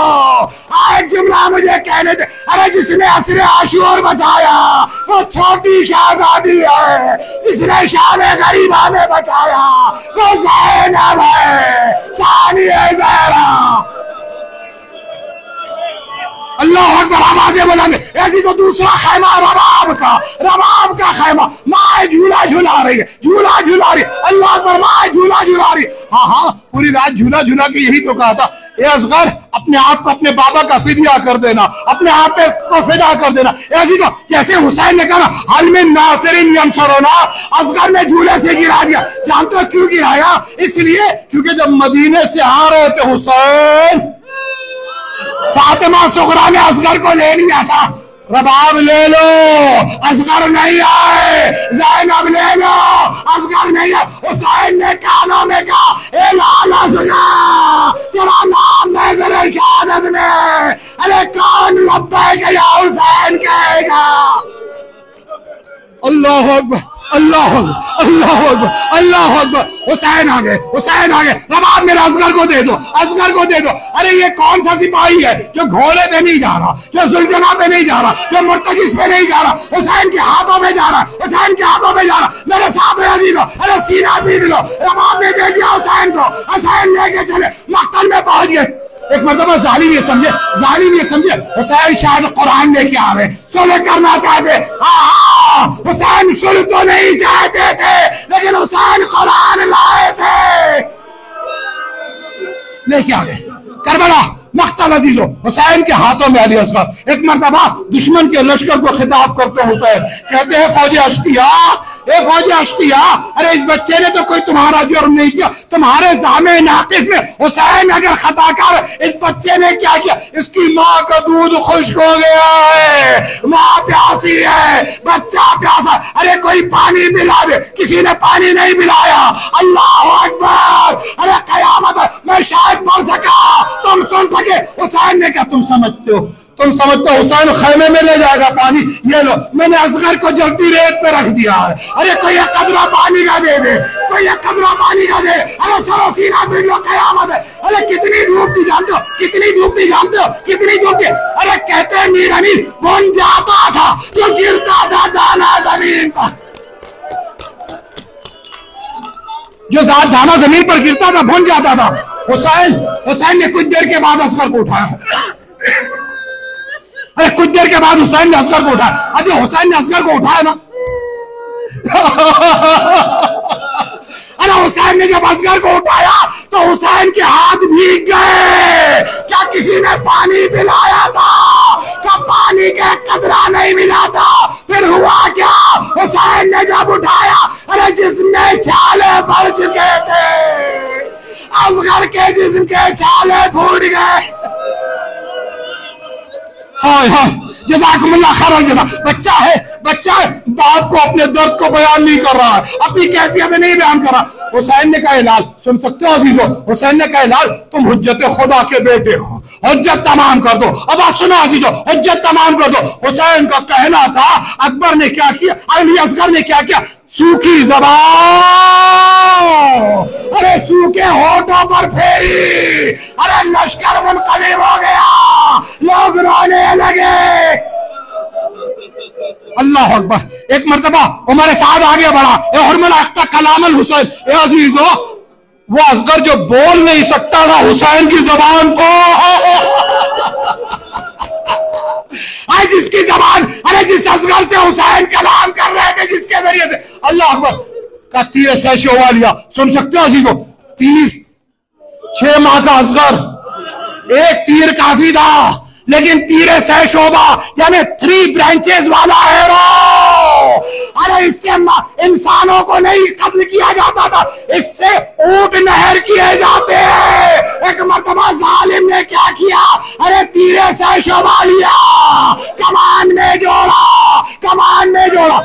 एक जुमला मुझे कहने दे, अरे जिसने असरे आशूर बचाया वो छोटी शहजादी है, जिसने शाम गरीबा में बचाया वो ज़ैनब है, सानिया ज़हरा। अल्लाह अकबर, आवाज़ें बुलंद। ऐसी तो दूसरा खैमा रबाब का खैमा, माँ झूला झूला रही है, झूला झूला रही, अल्लाह अकबर, माँ झूला झूला रही। हाँ हाँ, पूरी रात झूला झूला के यही तो कहा था, ए असगर अपने आप को अपने बाबा का फिदिया कर देना, अपने आप को फिदा कर देना। ऐसी तो जैसे हुसैन ने कहा हल में नासिरिन यंसुरुना, असगर ने झूले से गिरा दिया। जानते हो क्यों गिराया? इसलिए क्योंकि जब मदीने से आ रहे थे हुसैन, फातिमा सुगरा ने असगर को ले लिया था, रबाब ले लो, असगर नहीं आए, ज़ैनब ले लो, असगर नहीं आए। हुसैन ने कानों में कहा, ए लाल असगर, तेरा नाम नज़र शहादत में, अरे कौन लब्बैक या हुसैन कहेगा? अल्लाह अकबर, अल्लाह अकबर, अल्लाह अकबर, अल्लाह अकबर। हुसैन आ गए, हुसैन आ गए। रबाब मेरे असगर को दे दो, असगर को दे दो। अरे ये कौन सा सिपाही है जो घोड़े पे नहीं जा रहा, जो जुल्जना पे नहीं जा रहा, जो मुर्तजिस पे नहीं जा रहा, हुसैन के हाथों में जा रहा, हुसैन के हाथों में जा रहा। मेरे साथ है अजीजों, अरे सीना पीट लो। रबाब ने दे दिया हुसैन को, हुसैन लेके चले, मक्तल में पहुंच गए। एक मतलब जालिम ये समझे, जालिम ये समझे हुसैन शायद कुरान लेके आ रहे, सुलह करना चाहते। हाँ, हुसैन सुलह तो नहीं चाहते थे, लेकिन हुसैन कुरान लाए थे, लेके आ गए करबला मक्तल। अजीजों, हुसैन के हाथों में अली असगर। एक मर्तबा दुश्मन के लश्कर को खिताब करते हैं हुसैन, कहते हैं फौजी अश्किया, ए फौजी अश्किया, अरे इस बच्चे ने तो कोई तुम्हारा जुर्म नहीं किया, तुम्हारे जामे नाकिफ में हुसैन अगर खताकार, इस बच्चे ने क्या किया? इसकी माँ का दूध खुश्क हो गया है, माँ प्यासी है, बच्चा प्यासा, अरे कोई पानी पिला दे। किसी ने पानी नहीं पिलाया। अल्लाह अकबर, अरे कयामत है, मैं शायद मर सका, तुम सुन सके। हुसैन ने कहा तुम समझते हो, तुम समझते हो हुसैन खैमे में ले जाएगा पानी, ये लो मैंने असगर को जल्दी रेत पे रख दिया है, अरे कोई एक कदरा पानी का दे दे, कोई एक कदरा पानी का दे। अरे सरो सीना पीट लो, कयामत है। अरे कितनी धूप थी जानते हो, कितनी धूप थी जानते हो, कितनी धूप थी। अरे कहते हैं मीर अमीर बन जाता था तो गिरता था दाना जमीन पर, जो दाना जमीन पर गिरता था बन जाता था। हुसैन ने कुछ देर के बाद असगर को उठाया, अरे कुछ देर के बाद हुसैन ने असगर को उठाया। अभी हुसैन ने असगर को उठाया ना, अरे हुसैन ने जब असगर को उठाया तो हुसैन के हाथ भीग गए। क्या किसी ने पानी पिलाया था? क्या पानी का कतरा नहीं मिला था? फिर हुआ क्या? हुसैन ने जब उठाया, अरे जिसमें छाले भर चुके थे, असगर के जिस्म के छाले फूट गए। हाय हाय, जज़ाकुमुल्लाह खैर जज़ा। बच्चा है, बच्चा है, बाप को अपने दर्द को बयान नहीं कर रहा है, अपनी कैफियत नहीं बयान कर रहा। हुसैन ने कहा लाल, सुन सकते हो अजीजों, हुसैन ने कहा लाल तुम हुज्जत खुदा के बेटे हो, हुज्जत तमाम कर दो। अब आप सुनो अजीजों, हुज्जत तमाम कर दो। हुसैन का कहना था, अकबर ने क्या किया, अली असगर ने क्या किया? सूखी जबान, अरे सूखे होठों पर फेरी, अरे लश्कर मुनक़लिब हो गया, लोग रोने लगे। अल्लाह अकबर। एक मर्तबा उमर साद आगे बढ़ा, कलामल हुसैन, ए अजीजों वो असगर जो बोल नहीं सकता था हुसैन की जबान को, आज जिसकी जबान, अरे जिस असगर से हुसैन कलाम कर रहे थे, जिसके जरिए से, अल्लाह अकबर का तीर से शोभा लिया। सुन सकते हो अजीजों, तीर 6 माह का असगर, एक तीर काफी था, लेकिन तीरे से शोभा यानी 3 ब्रांचेस वाला हैरो। अरे इससे इंसानों को नहीं कत्ल किया जाता था, इससे ऊंट नहर किए जाते हैं। एक मर्तबा जालिम ने क्या किया, अरे तीरे से शोभा लिया, कमान में जोड़ा, कमान में जोड़ा,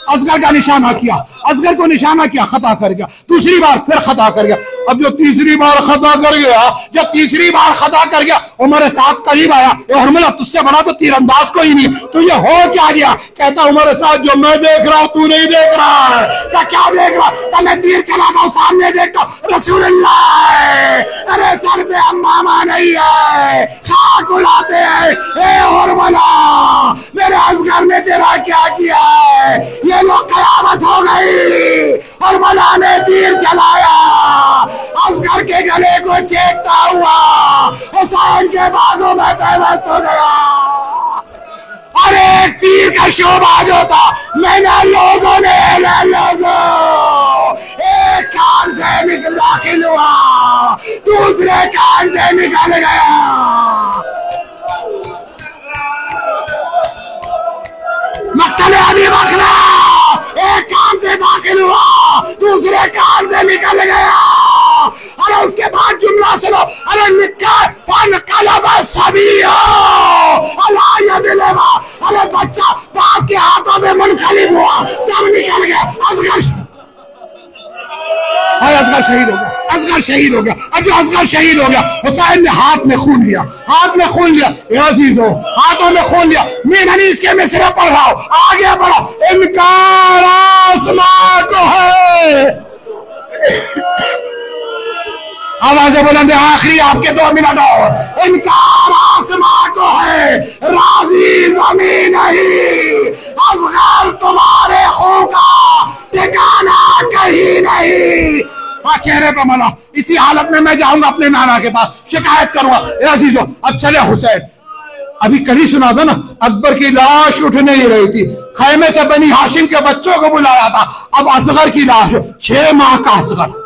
असगर का निशाना किया, असगर को निशाना किया, खता कर गया, दूसरी बार फिर खता कर गया। अब जो तीसरी बार खता कर गया, जब तीसरी बार खता कर गया, वो मेरे साथ करीब आया, हरमला तुझसे बड़ा तो तीरंदाज को ही नहीं, तो ये हो क्या गया? कहता हमारे साथ जो मैं देख रहा हूं तू नहीं देख रहा है। क्या देख रहा? क्या मैं तीर चलाता हूं, सामने देखता हूं रसूलुल्लाह। अरे सर पे अम्मामा नहीं है, खाक उड़ाते हैं। हरमला मेरे असगर ने तेरा क्या किया है? ये लोग कयामत हो गई। हरमला ने तीर चलाया, असगर के गले को चेकता हुआ हुसैन के बाजू में पैवस्त हो गया। अरे तीर का शोभा जो था, मैंने लोजों ने एक कान से निकल दाखिल हुआ, दूसरे कान से निकल गया। मक्तले अभी बकरा एक कान से दाखिल हुआ, दूसरे कान से निकल गया। अरे उसके बाद जुमला सुनो, अरे अरे बच्चा बाप के हाथों में मुनकलिब हुआ, तब निकल गया। असगर शहीद हो गया, असगर शहीद हो गया। अब जो असगर शहीद हो गया, हुसैन ने हाथ में खून लिया, हाथ में खून लिया, अजीजों हाथों में खून लिया। मैं नहीं इसके में सिर्फ पढ़ रहा हूं, आगे बढ़ो। इनकार आसमां को है, आवाज़ें बुलंद, आखिरी आपके 2 मिनट और। इनकार आसमां को है, राजी जमीन नहीं, असगर तुम्हारे खून का ठिकाना कहीं नहीं। चेहरे पे मला, इसी हालत में मैं जाऊंगा अपने नाना के पास, शिकायत करूंगा। अजीजों अब चले हुसैन, अभी कल सुना था ना, अकबर की लाश उठ नहीं रही थी, खैमे से बनी हाशिम के बच्चों को बुलाया था। अब असगर की लाश, 6 माह का असगर,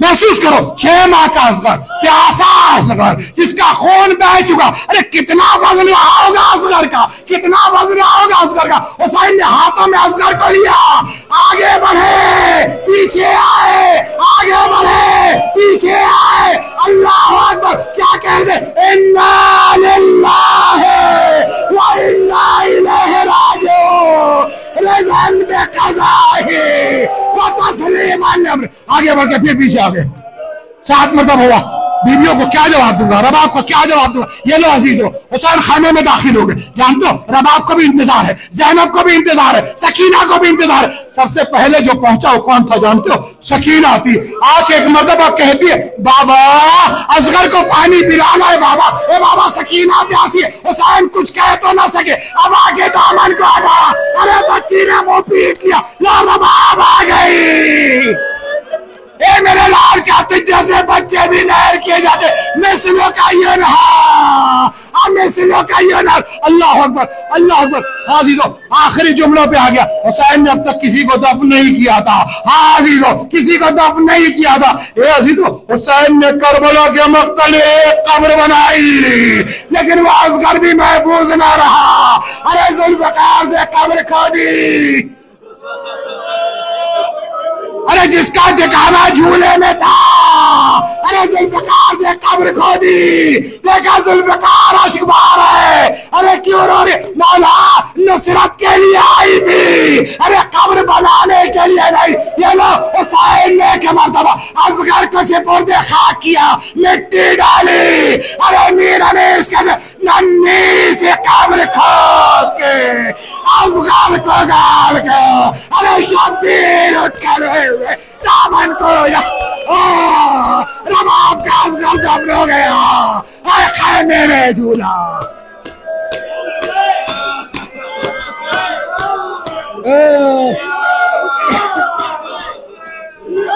महसूस करो, 6 माह का असगर, प्यासा असगर, जिसका खून बह चुका। अरे कितना वजन रहा होगा असगर का, कितना वजन रहा होगा असगर का। हुसैन ने हाथों में असगर को लिया, आगे बढ़े पीछे आए, आगे बढ़े पीछे आए। अल्लाह अकबर, क्या कह दे, इन्ना लिल्लाहि व इन्ना इलैहि राजिऊन, रिज़न बिक़ज़ाइहि व तस्लीमन अम्र। आगे बढ़ के फिर पीछे आ गए, 7 मरतबा हुआ। बीवियों को क्या जवाब दूंगा, रबाब को क्या जवाब दूंगा? ये लो अजीजों, हुसैन खाने में दाखिल हो गए। जानते हो रबाब को भी इंतजार है, ज़ैनब को भी इंतजार है, सकीना को भी इंतजार है। सबसे पहले जो पहुंचा वो कौन था जानते हो? सकीना थी। आके एक मरतबा कहती है, बाबा असगर को पानी पिलाना है बाबा। ए बाबा सकीना प्यासी है। हुसैन कुछ कह तो ना सके, अब आगे दामन को हटाया। अरे बच्ची ने मुंह पीट लिया, लो रबाब आ गई। ए मेरे लाल चाहते जैसे बच्चे भी नहर किए जाते, मिसलों का ये नहर, मिसलों का ये नहर। अल्लाह अकबर, अल्लाह अकबर। हाजिरो आखिरी जुमलों पे आ गया। हुसैन ने अब तक किसी को दफन नहीं किया था, हाजिरो किसी को दफन नहीं किया था। हुसैन ने करबला के मक्तल एक कब्र बनाई, लेकिन वो असगर भी महफूज ना रहा। अरे जुल्फ़िकार से कब्र खोदी, अरे जिसका ठिकाना झूले में था, अरे जुल्फ़िकार से कब्र खोदी, देखा जुल्फ़िकार अश्कबार है। अरे क्यों रो रही? मौला नुसरत के लिए आई थी, अरे कब्र बनाने के लिए नहीं। ये लो हुसैन ने के मर्तबा असगर को सुपुर्द खाक किया, मिट्टी डाली। अरे मीरा ने इसके नन्ही से कब्र खोद के असगर को गाड़ के, अरे शब्बीर उठ कर दामन को रबाब का असगर दफन हो गया, खैमे में झूला।